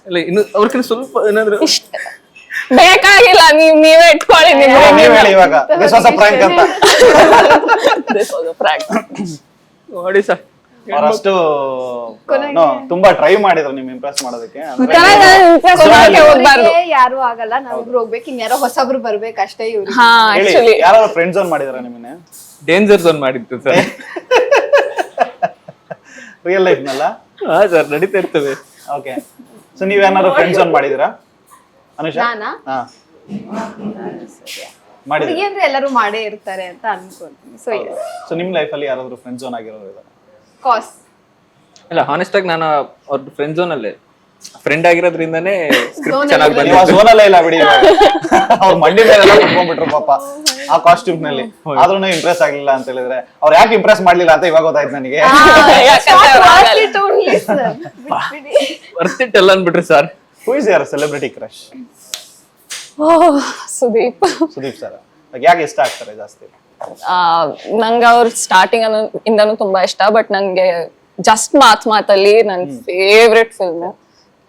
ಅಲ್ಲ, ಇನ್ನು ಅವ್ರಕಿನ್ನ ಸ್ವಲ್ಪ ಏನಾದ್ರು ಇಷ್ಟ ಬೇಕಾಗಿಲ್ಲ, ನೀವೇ ಇಟ್ಕೊಳ್ಳಿ. ನೀವ್ ಹೇಳಿ ಇವಾಗ, this was a prank ಅಂತ. ನೋಡಿ ಸರ್, ಅವರಷ್ಟು ತುಂಬಾ ಟ್ರೈ ಮಾಡಿದ್ರು ನಿಮ್ ಇಂಪ್ರೆಸ್ ಮಾಡೋದಕ್ಕೆ. ಅವ್ರಿಗೆ ಯಾರು ಆಗಲ್ಲ, ನಾವಿಬ್ರು ಹೋಗ್ಬೇಕು, ಇನ್ಯಾರೋ ಹೊಸಬ್ರು ಬರ್ಬೇಕು ಅಷ್ಟೇ. ಇವ್ರು ಹಾ, ಆಕ್ಚುಲಿ ಯಾರು ಫ್ರೆಂಡ್ ಝೋನ್ ಮಾಡಿದ್ರ ನಿಮ್ಮನ್ನ? ಡೇಂಜರ್ ಝೋನ್ ಮಾಡಿತ್ತು ಸರ್. ರಿಯಲ್ ಲೈಫ್ ನಲ್ಲ? ಹಾ ಸರ್, ನಡೀತಾ ಇರ್ತವೆ. ಓಕೆ, ಸೊ ನೀವೇನಾದ್ರು ಫ್ರೆಂಡ್ ಝೋನ್ ಮಾಡಿದಿರಾ ಅನುಷಾ? ನಾನಾ? ಹಾ, ಮಾಡಿದ್ರಿ. ಹುಡುಗಿ ಅಂದ್ರೆ ಎಲ್ಲರೂ ಮಾಡೇ ಇರ್ತಾರೆ ಅಂತ ಅನ್ಕೊಂತೀನಿ. ಸೊ ನಿಮ್ ಲೈಫ್ ಅಲ್ಲಿ ಯಾರಾದ್ರೂ ಫ್ರೆಂಡ್ ಝೋನ್ ಆಗಿರೋರು ಇದಾರೆ? ಕಾಸ್ ಇಲ್ಲ, ಹಾನೆಸ್ಟ್ ಆಗಿ ನಾನು ಅವ್ರ ಫ್ರೆಂಡ್ ಝೋನ್ ಅಲ್ಲೇ ಫ್ರೆಂಡ್ ಆಗಿರೋದ್ರಿಂದಾನೇ ಸ್ಕ್ರಿಪ್ಟ್ ಚೆನ್ನಾಗಿ ನೀವು ಬಂದಿದೆ. ಝೋನ್ ಅಲ್ಲೇ ಇಲ್ಲ ಬಿಡಿ. ಅವ್ರ ಮಂಡಿ ಮೇಲೆಲ್ಲ ಕುತ್ಕೊಂಡ್ಬಿಟ್ರು ಪಾಪ ಆ ಕಾಸ್ಟ್ಯೂಮ್ ನಲ್ಲಿ. ಆದ್ರೂ ಇಂಪ್ರೆಸ್ ಆಗ್ಲಿಲ್ಲ ಅಂತ ಹೇಳಿದ್ರೆ ಅವ್ರು ಯಾಕೆ ಇಂಪ್ರೆಸ್ ಮಾಡ್ಲಿಲ್ಲ ಅಂತ ಇವಾಗ ಗೊತ್ತಾಯ್ತು ನನಗೆ. ವರ್ತ್ ಇಟ್ ಎಲ್ಲ ಅನ್ಬಿಟ್ರಿ sir. Who is your celebrity crush? Sudeep. Sudeep sir ಯಾಕೆ ಇಷ್ಟ ಆಗ್ತಾರೆ ಜಾಸ್ತಿ? ನಂಗೆ ಅವ್ರ ಸ್ಟಾರ್ಟಿಂಗ್ ಇಂದನೂ ತುಂಬಾ ಇಷ್ಟ, ಬಟ್ ನಂಗೆ ಜಸ್ಟ್ ಮಾತಲ್ಲಿ ನನ್ನ favourite film.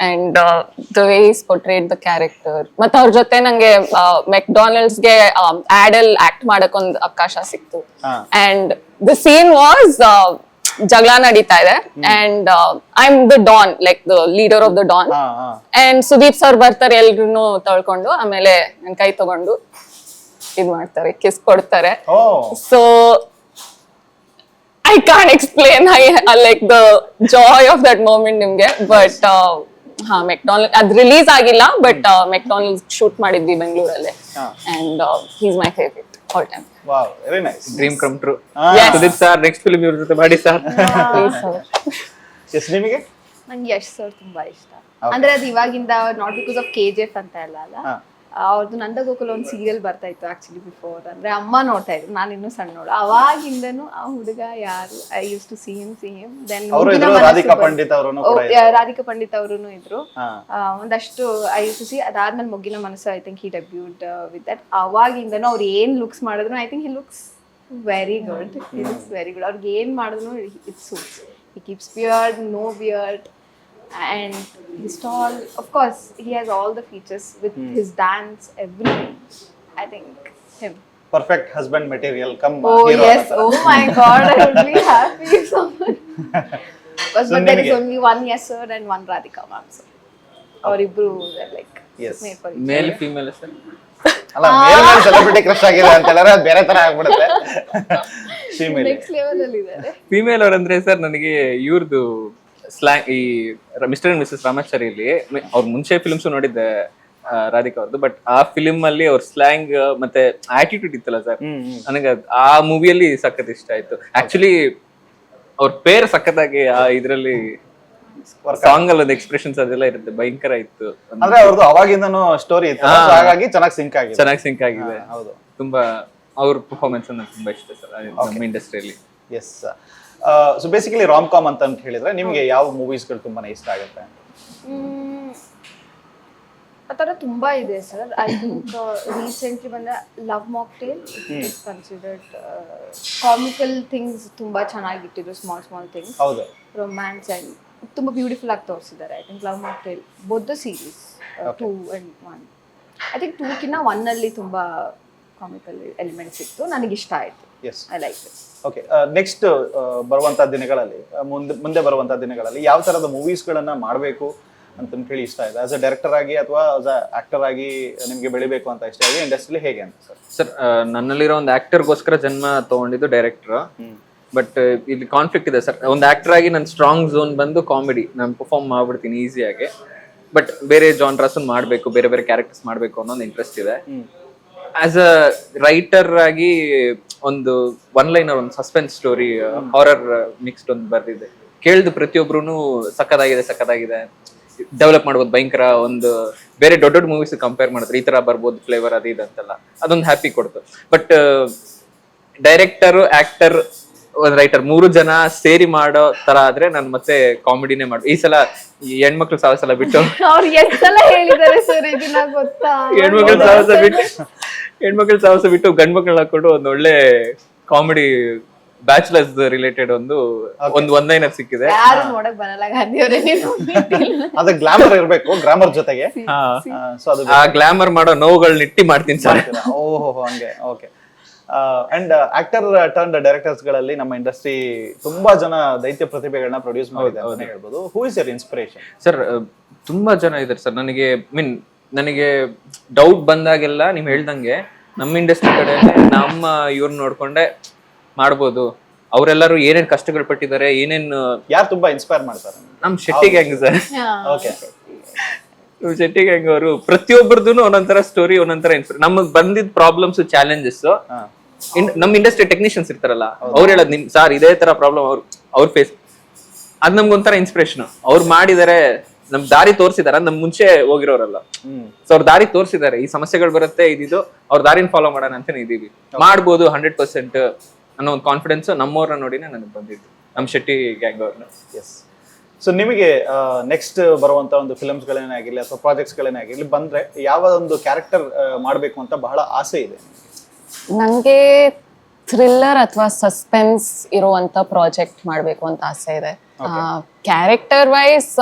And the way is portrait the character. ಮತ್ತೆ ಅವ್ರ ಜೊತೆ ನಂಗೆ ಮೆಕ್ಡಾನಲ್ಡ್ಸ್ಗೆ ಆಡ್ ಅಲ್ಲಿ ಆಕ್ಟ್ ಮಾಡಕ್ ಒಂದು ಅವಕಾಶ ಸಿಕ್ತು. ಅಂಡ್ ದ ಸೀನ್ ವಾಸ್ ಜಗಳ ನಡೀತಾ ಇದೆ and I am the Don, like the leader of the Don. And Sudeep sir ಬರ್ತಾರೆ, ಎಲ್ರು ತೊಳ್ಕೊಂಡು, ಆಮೇಲೆ ನನ್ ಕೈ ತಗೊಂಡು ಇದ್ ಮಾಡ್ತಾರೆ, ಕಿಸ್ ಕೊಡ್ತಾರೆ. So I can't explain like the joy of that moment ನಿಮ್ಗೆ. ಬಟ್ ಹಾ, ಮೆಕ್ಡಾನಲ್ಡ್ ಅದ್ ರಿಲೀಸ್ ಆಗಿಲ್ಲ, ಬಟ್ ಮೆಕ್ಡಾನಲ್ಡ್ ಶೂಟ್ ಮಾಡಿದ್ವಿ ಬೆಂಗಳೂರಲ್ಲೇ. And he is my favourite all time. Wow, very nice. Dream come true. Sudeep sir, next film ಇವ್ರ ಜೊತೆ ಮಾಡಿ ಸರ್. ಎಸ್, ನಿಮಗೆ? ನಂಗೆ ಯಶ್ ಸರ್ ತುಂಬಾ ಇಷ್ಟ. ಅಂದ್ರೆ ಅದು ಇವಾಗಿಂದ ನಾಟ್ ಬಿಕಾಸ್ ಆಫ್ KGF ಅಂತ ಅಲ್ಲ. ಅವ್ರದ್ದು ನಂದಗೋಕುಲ ಒಂದು ಸೀರಿಯಲ್ ಬರ್ತಾ ಇತ್ತು ಆಕ್ಚುಲಿ ಬಿಫೋರ್. ಅಂದ್ರೆ ಅಮ್ಮ ನೋಡ್ತಾ ಇದ್ರು, ನಾನು ಇನ್ನೂ ಸಣ್ಣೋಳು. ಅವಾಗಿಂದನು ಆ ಹುಡುಗ ಯಾರು, I use to see him. Then Radhika Pandit ಅವರೂ ಇದ್ರು. ಒಂದಷ್ಟು ಐ ಯೂಸ್ ಟು ಸಿ. ಅದಾದ್ಮೇಲೆ ಮುಗ್ಗಿನ ಮನಸ್ಸು, I think he debut with that. ಅವಾಗಿಂದನು ಅವ್ರು ಏನ್ ಲುಕ್ಸ್ ಮಾಡಿದ್ರು, I think he looks very good. He looks very good. ಅವ್ರಿಗೆ ಏನ್ ಮಾಡಿದ್ರು it suits. He keeps beard, no beard. And his tall, of course, he has all the features with his dance, everything. I think him. Perfect husband material. Come. Oh hero yes. Oh my God, I would be happy if someone. course, but there is only one yes sir and one Radhika ma'am sir. ಅವರಿಬ್ರು like Yes. made for each mail female sir ಅಲ್ಲ ಮೇಲ್ ಸೆಲೆಬ್ರಿಟಿ ಕ್ರಶ್ ಆಗಿದೆ ಅಂತ ಹೇಳಿದ್ರೆ ಅದು ಬೇರೆ ತರ ಆಗ್ಬಿಡುತ್ತೆ. ಫೀಮೇಲ್ next level ಅಲ್ಲಿ ಇದ್ದಾರೆ. ಫಿಮೇಲ್ ಅವ್ರಂದ್ರೆ ಸರ್ ನನಗೆ ಇವ್ರದ್ದು ಸ್ಲ್ಯಾಂಗ್ ಈ ಮಿಸ್ಟರ್ ಅಂಡ್ ಮಿಸಸ್ ರಾಮಾಚಾರಿಯಲ್ಲಿ ಅವ್ರ ಮುಂಚೆ ಫಿಲ್ಮ್ಸ್ ನೋಡಿದ್ದೆ ರಾಧಿಕಾ ಅವ್ರದ್ದು, ಬಟ್ ಆ ಫಿಲ್ಮ್ ಅಲ್ಲಿ ಅವ್ರ ಸ್ಲ್ಯಾಂಗ್ ಮತ್ತೆ ಆಟಿಟ್ಯೂಡ್ ಇತ್ತಲ್ಲ ಸರ್, ನನಗೆ ಆ ಮೂವಿಯಲ್ಲಿ ಸಖತ್ ಇಷ್ಟ ಆಯ್ತು. ಆಕ್ಚುಲಿ ಅವ್ರ ಪೇರ್ ಸಖತ್ತಾಗಿ ಆ ಇದ್ರಲ್ಲಿ ಸಾಂಗ್ ಅಲ್ಲಿ ಒಂದು ಎಕ್ಸ್ಪ್ರೆಷನ್ಸ್ ಅದೆಲ್ಲ ಇರುತ್ತೆ, ಭಯಂಕರ ಇತ್ತು. ಅಂದ್ರೆ ಅವ್ರದ್ದು ಅವಾಗಿಂದನೂ ಸ್ಟೋರಿ ಇತ್ತು, so ಹಾಗಾಗಿ ಚೆನ್ನಾಗಿ ಸಿಂಕ್ ಆಗಿದೆ. ಹೌದು, ತುಂಬಾ ಅವ್ರ ಪರ್ಫಾರ್ಮೆನ್ಸ್ ನನಗೆ ತುಂಬಾ ಇಷ್ಟ ಸರ್ ನಮ್ಮ ಇಂಡಸ್ಟ್ರಿಯಲ್ಲಿ. Yes. So basically rom com ಅಂತ ಹೇಳಿದ್ರೆ ನಿಮ್ಗೆ ಯಾವ ಮೂವೀಸ್ಗಳು ತುಂಬಾನೇ ಇಷ್ಟ ಆಗುತ್ತೆ? ಆ ಥರ ತುಂಬಾ ಇದೆ ಸರ್. ಐ ಥಿಂಕ್ ರೀಸೆಂಟ್ಲಿ ಬಂದ love mocktail is considered comical things ತುಂಬಾ ಚೆನ್ನಾಗಿಟ್ಟಿದ್ರು, ಸ್ಮಾಲ್ ಥಿಂಗ್ಸ್, ಹೌದು, ರೊಮ್ಯಾನ್ಸ್ ಅಂಡ್ ತುಂಬಾ ಬ್ಯೂಟಿಫುಲ್ ಆಗಿ ತೋರಿಸಿದ್ದಾರೆ. I think love mocktail both the series 2 and 1. I think 2 1 ಅಲ್ಲಿ ತುಂಬಾ ಕಾಮಿಕಲ್ ಎಲಿಮೆಂಟ್ಸ್ ಇತ್ತು, ನನಗೆ ಇಷ್ಟ ಆಯ್ತು. Yes, I like it. Okay. Next ಬರುವಂತಹ ದಿನಗಳಲ್ಲಿ ಮುಂದೆ ಬರುವಂತಹ ದಿನಗಳಲ್ಲಿ ಯಾವ ತರದ ಮೂವೀಸ್ಗಳನ್ನ ಮಾಡಬೇಕು ಅಂತ ಹೇಳಿ ಇಷ್ಟ ಇದೆ? ಆಸ್ ಅ ಡೈರೆಕ್ಟರ್ ಆಗಿ ಅಥವಾ ಆಸ್ ಅ ಆಕ್ಟರ್ ಆಗಿ ನಿಮ್ಗೆ ಬೆಳಿಬೇಕು ಅಂತ ಇಷ್ಟ ಇದೆ? ಇಂಡಸ್ಟ್ರಿಲಿ ಹೇಗೆ ಅಂತ ಸರ್? ಸರ್ ನನ್ನಲ್ಲಿರೋ ಒಂದು ಆಕ್ಟರ್ಗೋಸ್ಕರ ಜನ್ಮ ತಗೊಂಡಿದ್ದು ಡೈರೆಕ್ಟರ್, ಬಟ್ ಇಲ್ಲಿ ಕಾನ್ಫ್ಲಿಕ್ಟ್ ಇದೆ ಸರ್. ಒಂದು ಆಕ್ಟರ್ ಆಗಿ ನನ್ನ ಸ್ಟ್ರಾಂಗ್ ಝೋನ್ ಬಂದು ಕಾಮಿಡಿ, ನಾನು ಪರ್ಫಾರ್ಮ್ ಮಾಡ್ಬಿಡ್ತೀನಿ ಈಸಿಯಾಗಿ, ಬಟ್ ಬೇರೆ ಜಾನ್ರಸ್ ಮಾಡಬೇಕು, ಬೇರೆ ಬೇರೆ ಕ್ಯಾರೆಕ್ಟರ್ಸ್ ಮಾಡಬೇಕು ಅನ್ನೋ ಒಂದು ಇಂಟ್ರೆಸ್ಟ್ ಇದೆ. ಆಸ್ ಅ ರೈಟರ್ ಆಗಿ ಒಂದು ಒನ್ ಲೈನರ್, ಒಂದು ಸಸ್ಪೆನ್ಸ್ ಸ್ಟೋರಿ, ಹಾರರ್ ಮಿಕ್ಸ್ಡ್ ಒಂದು ಬರ್ದಿದೆ. ಕೇಳಿದ ಪ್ರತಿಯೊಬ್ರು ಸಖತ್ತಾಗಿದೆ, ಡೆವಲಪ್ ಮಾಡ್ಬೋದು, ಭಯಂಕರ ಒಂದು ಬೇರೆ ದೊಡ್ಡ ದೊಡ್ಡ ಮೂವೀಸ್ ಕಂಪೇರ್ ಮಾಡಿದ್ರೆ ಈ ತರ ಬರ್ಬೋದು ಫ್ಲೇವರ್ ಅದು ಇದು ಅಂತೆಲ್ಲ, ಅದೊಂದು ಹ್ಯಾಪಿ ಕೊಡ್ತು. ಬಟ್ ಡೈರೆಕ್ಟರ್, ಆಕ್ಟರ್, ಒಂದ್ ರೈಟರ್ 3 ಜನ ಸೇರಿ ಮಾಡೋ ತರ ಆದ್ರೆ ನಾನು ಮತ್ತೆ ಕಾಮಿಡಿನೇ ಮಾಡು. ಈ ಸಲ ಹೆಣ್ಮಕ್ಳು ಸಾವಸಲ ಬಿಟ್ಟು ಅವ್ರು ಎಷ್ಟೆಲ್ಲ ಹೇಳಿದ್ದಾರೆ ಸರ್ ಇದನ್ನ ಗೊತ್ತಾ? ಹೆಣ್ಮಕ್ಳು ಸಾವಸ ಬಿಟ್ಟು ಗಂಡ್ ಮಕ್ಳು ಹಾಕೊಂಡು ಒಂದ್ ಒಳ್ಳೆ ಕಾಮಿಡಿ ಬ್ಯಾಚುಲರ್ಸ್ ರಿಲೇಟೆಡ್ ಒಂದು ಲೈನರ್ ಸಿಕ್ಕಿದೆ. ಯಾರು ನೋಡಕ್ ಬರಲ್ಲ ಗಾಂಧಿ ಅವರೇ, ಅದು ಗ್ಲಾಮರ್ ಇರಬೇಕು, ಗ್ರಾಮರ್ ಜೊತೆಗೆ. ಸೊ ಅದು ಆ ಗ್ಲಾಮರ್ ಮಾಡೋ ನೋವುಗಳನ್ನ ಇಟ್ಟಿ ಮಾಡ್ತೀನಿ ಸರ್. ಓಹೋ, ಹಂಗೆ. Okay. And actor turn directors ಗಳಲ್ಲಿ ನಮ್ಮ ಇಂಡಸ್ಟ್ರಿ ತುಂಬಾ ಜನ ದೈತ್ಯ ಪ್ರತಿಭೆಗಳನ್ನ ಪ್ರೊಡ್ಯೂಸ್ ಮಾಡಿದೆ ಅಂತ ಹೇಳ್ಬೋದು. Who is your inspiration? Sir ತುಂಬಾ ಜನ ಇದಾರೆ ಸರ್. ನನಗೆ ಡೌಟ್ ಬಂದಾಗೆಲ್ಲ ನೀವ್ ಹೇಳ್ದಂಗೆ ನಮ್ಮ ಇಂಡಸ್ಟ್ರಿ ಕಡೆ ನಮ್ಮ ಇವ್ರನ್ನ ನೋಡ್ಕೊಂಡೆ ಮಾಡ್ಬೋದು. ಅವರೆಲ್ಲರೂ ಏನೇನ್ ಕಷ್ಟಗಳು ಪಟ್ಟಿದ್ದಾರೆ, ಯಾರು ತುಂಬಾ ಇನ್ಸ್ಪೈರ್ ಮಾಡ್ತಾರೆ? ನಮ್ Shetty gang sir. Okay. Shetty gang ಅವರು ಪ್ರತಿಯೊಬ್ಬರದು ಒಂದೊಂದರ ಸ್ಟೋರಿ, ಒಂದೊಂದರ ಇನ್ಸ್ಪೈರ್. ನಮಗ್ ಬಂದಿದ್ ಪ್ರಾಬ್ಲಮ್ಸ್, ಚಾಲೆಂಜಸ್, ನಮ್ ಇಂಡಸ್ಟ್ರಿ ಟೆಕ್ನಿಷಿಯನ್ಸ್ ಇರ್ತಾರಲ್ಲ, ಅವ್ರು ಹೇಳೋದ್ ನಿಮ್ ಸಾರ್ ಇದೇ ತರ ಪ್ರಾಬ್ಲಮ್ ಅವ್ರ ಫೇಸ್, ಅದ್ ನಮ್ಗೊಂಥರ ಇನ್ಸ್ಪಿರೇಷನ್. ಅವ್ರು ಮಾಡಿದಾರೆ, ನಮ್ ದಾರಿ ತೋರಿಸಿದಾರ, ನಮ್ ಮುಂಚೆ ಹೋಗಿರೋರಲ್ಲ, ಸೊ ಅವ್ರ ದಾರಿ ತೋರಿಸಿದ್ದಾರೆ. ಈ ಸಮಸ್ಯೆಗಳು ಬರುತ್ತೆ, ಇದಿದು ಅವ್ರ ದಾರಿನ ಫಾಲೋ ಮಾಡೋಣ ಅಂತ ಇದೀವಿ, ಮಾಡ್ಬೋದು 100% ಅನ್ನೋ ಒಂದು ಕಾನ್ಫಿಡೆನ್ಸ್ ನಮ್ಮವ್ರನ್ನ ನೋಡಿನೇ ನನಗೆ ಬಂದಿದ್ದು, ನಮ್ ಶೆಟ್ಟಿ ಗ್ಯಾಂಗ್ ಅವ್ರನ್ನ. ಎಸ್. ಸೊ ನಿಮಗೆ ನೆಕ್ಸ್ಟ್ ಬರುವಂತ ಒಂದು ಫಿಲ್ಮ್ಸ್ ಗಳೇನೇ ಆಗಿರ್ಲಿ ಅಥವಾ ಪ್ರಾಜೆಕ್ಟ್ಸ್ ಗಳೇನೇ ಆಗಿರ್ಲಿ ಬಂದ್ರೆ ಯಾವ ಒಂದು ಕ್ಯಾರೆಕ್ಟರ್ ಮಾಡಬೇಕು ಅಂತ ಬಹಳ ಆಸೆ ಇದೆ? ನಂಗೆ ಥ್ರಿಲ್ಲರ್ ಅಥವಾ ಸಸ್ಪೆನ್ಸ್ ಇರುವಂತ ಪ್ರಾಜೆಕ್ಟ್ ಮಾಡಬೇಕು ಅಂತ ಆಸೆ ಇದೆ. Character wise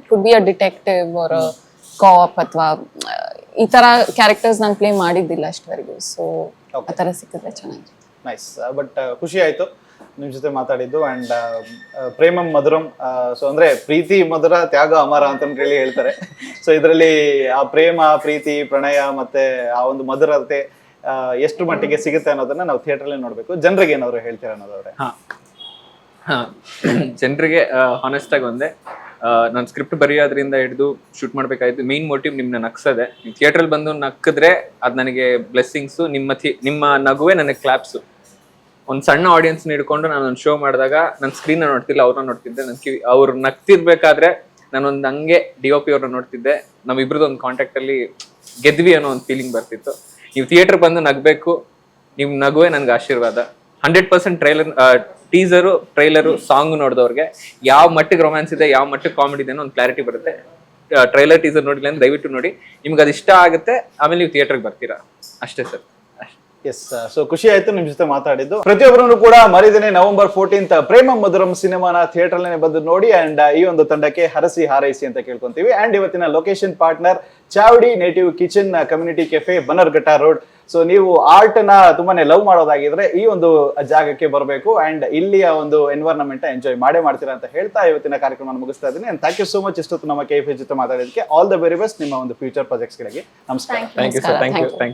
could be a detective or cop ಅಥವಾ ಈ ತರ ಕ್ಯಾರೆಕ್ಟರ್ಸ್ ನಾನು ಪ್ಲೇ ಮಾಡಿದ್ದಿಲ್ಲ ಅಷ್ಟವರೆಗೂ, ಸೊ ಆ ತರ ಸಿಕ್ಕಿದ್ರೆ ಚೆನ್ನಾಗಿ. ನೈಸ್. ಬಟ್ ಖುಷಿ ಆಯ್ತು ನಿಮ್ ಜೊತೆ ಮಾತಾಡಿದ್ದು. ಅಂಡ್ ಪ್ರೇಮಂ ಮಧುರಂ, ಸೊ ಅಂದ್ರೆ ಪ್ರೀತಿ ಮಧುರ, ತ್ಯಾಗ ಅಮರ ಅಂತ ಹೇಳಿ ಹೇಳ್ತಾರೆ. ಸೊ ಇದರಲ್ಲಿ ಆ ಪ್ರೇಮ, ಪ್ರೀತಿ, ಪ್ರಣಯ ಮತ್ತೆ ಆ ಒಂದು ಮಧುರತೆ ಎಷ್ಟು ಮಟ್ಟಿಗೆ ಸಿಗುತ್ತೆ ಅನ್ನೋದನ್ನ ನಾವು ಥಿಯೇಟರ್ ಅಲ್ಲಿ ನೋಡ್ಬೇಕು. ಜನರಿಗೆ ಏನಾದ್ರು ಹೇಳ್ತೀರಾ ಅನ್ನೋದಾದ್ರೆ? ಜನರಿಗೆ ಹಾನೆಸ್ಟ್ ಆಗಿ ಒಂದೇ, ನಾನು ಸ್ಕ್ರಿಪ್ಟ್ ಬರೆಯೋದ್ರಿಂದ ಹಿಡಿದು ಶೂಟ್ ಮಾಡ್ಬೇಕಾಯ್ತು ಮೇನ್ ಮೋಟಿವ್ ನಿಮ್ನ ನಗ್ಸದೆ. ನೀವು ಥಿಯೇಟರ್ ಬಂದು ನಕ್ಕಿದ್ರೆ ಅದ್ ನನಗೆ ಬ್ಲೆಸ್ಸಿಂಗ್ಸು, ನಿಮ್ಮ ನಗುವೆ ನನಗೆ ಕ್ಲಾಪ್ಸು. ಒಂದ್ ಸಣ್ಣ ಆಡಿಯನ್ಸ್ ಹಿಡ್ಕೊಂಡು ನಾನು ಒಂದು ಶೋ ಮಾಡಿದಾಗ ನನ್ನ ಸ್ಕ್ರೀನ್ ನೋಡ್ತಿಲ್ಲ, ಅವ್ರನ್ನ ನೋಡ್ತಿದ್ದೆ. ಅವ್ರು ನಗ್ತಿರ್ಬೇಕಾದ್ರೆ ನಾನೊಂದು ಹಂಗೆ DOP ಅವ್ರನ್ನ ನೋಡ್ತಿದ್ದೆ. ನಮ್ಮಿಬ್ರದ್ದು ಒಂದು ಕಾಂಟ್ಯಾಕ್ಟ್ ಅಲ್ಲಿ ಗೆದ್ವಿ ಅನ್ನೋ ಒಂದು ಫೀಲಿಂಗ್ ಬರ್ತಿತ್ತು. ನೀವು ಥಿಯೇಟರ್ ಬಂದು ನಗ್ಬೇಕು, ನಿಮ್ ನಗುವೆ ನನ್ಗೆ ಆಶೀರ್ವಾದ. 100% ಟೀಸರು, ಟ್ರೈಲರು, ಸಾಂಗ್ ನೋಡಿದವ್ರಿಗೆ ಯಾವ ಮಟ್ಟಿಗೆ ರೊಮ್ಯಾನ್ಸ್ ಇದೆ, ಯಾವ ಮಟ್ಟಿಗೆ ಕಾಮಿಡಿ ಇದೆ ಅನ್ನೋ ಒಂದು ಕ್ಲಾರಿಟಿ ಬರುತ್ತೆ. ಟ್ರೈಲರ್, ಟೀಸರ್ ನೋಡಿಲ್ಲ ಅಂದ್ರೆ ದಯವಿಟ್ಟು ನೋಡಿ, ನಿಮ್ಗೆ ಅದು ಇಷ್ಟ ಆಗುತ್ತೆ, ಆಮೇಲೆ ನೀವು ಥಿಯೇಟರ್ಗೆ ಬರ್ತೀರಾ ಅಷ್ಟೇ ಸರ್. ಎಸ್. ಸೊ ಖುಷಿ ಆಯ್ತು ನಿಮ್ ಜೊತೆ ಮಾತಾಡಿದ್ದು. ಪ್ರತಿಯೊಬ್ಬರನ್ನು ಕೂಡ ಮರಿದೇನೆ November 14th ಪ್ರೇಮಂ ಮಧುರಂ ಸಿನಿಮಾನ ಥಿಯೇಟರ್ ಅಲ್ಲೇ ಬಂದು ನೋಡಿ. ಅಂಡ್ ಈ ಒಂದು ತಂಡಕ್ಕೆ ಹರಸಿ ಹಾರೈಸಿ ಅಂತ ಕೇಳ್ಕೊಂತೀವಿ. ಅಂಡ್ ಇವತ್ತಿನ location partner Chavadi native kitchen community cafe, Bannerghatta road. So ನೀವು ಆರ್ಟ್ ನ ತುಂಬಾನೇ ಲವ್ ಮಾಡೋದಾಗಿದ್ರೆ ಈ ಒಂದು ಜಾಗಕ್ಕೆ ಬರಬೇಕು ಅಂಡ್ ಇಲ್ಲಿಯ ಒಂದು ಎನ್ವೈರನ್ಮೆಂಟ್ ಎಂಜಾಯ್ ಮಾಡ್ತೀರಾ ಅಂತ ಹೇಳ್ತಾ ಇವತ್ತಿನ ಕಾರ್ಯಕ್ರಮ ಮುಗಿಸ್ತಾ ಇದ್ದೀನಿ. And thank you so much ಇಷ್ಟೊತ್ತು ನಮ್ಮ KFH ಜೊತೆ ಮಾತಾಡೋದಕ್ಕೆ. ಆಲ್ ದ ವೆರಿ ಬೆಸ್ಟ್ ನಿಮ್ಮ ಒಂದು ಫ್ಯೂಚರ್ ಪ್ರಾಜೆಕ್ಟ್ಸ್ ಗಳಿಗೆ. ನಮಸ್ಕಾರ. Thank you sir, thank you.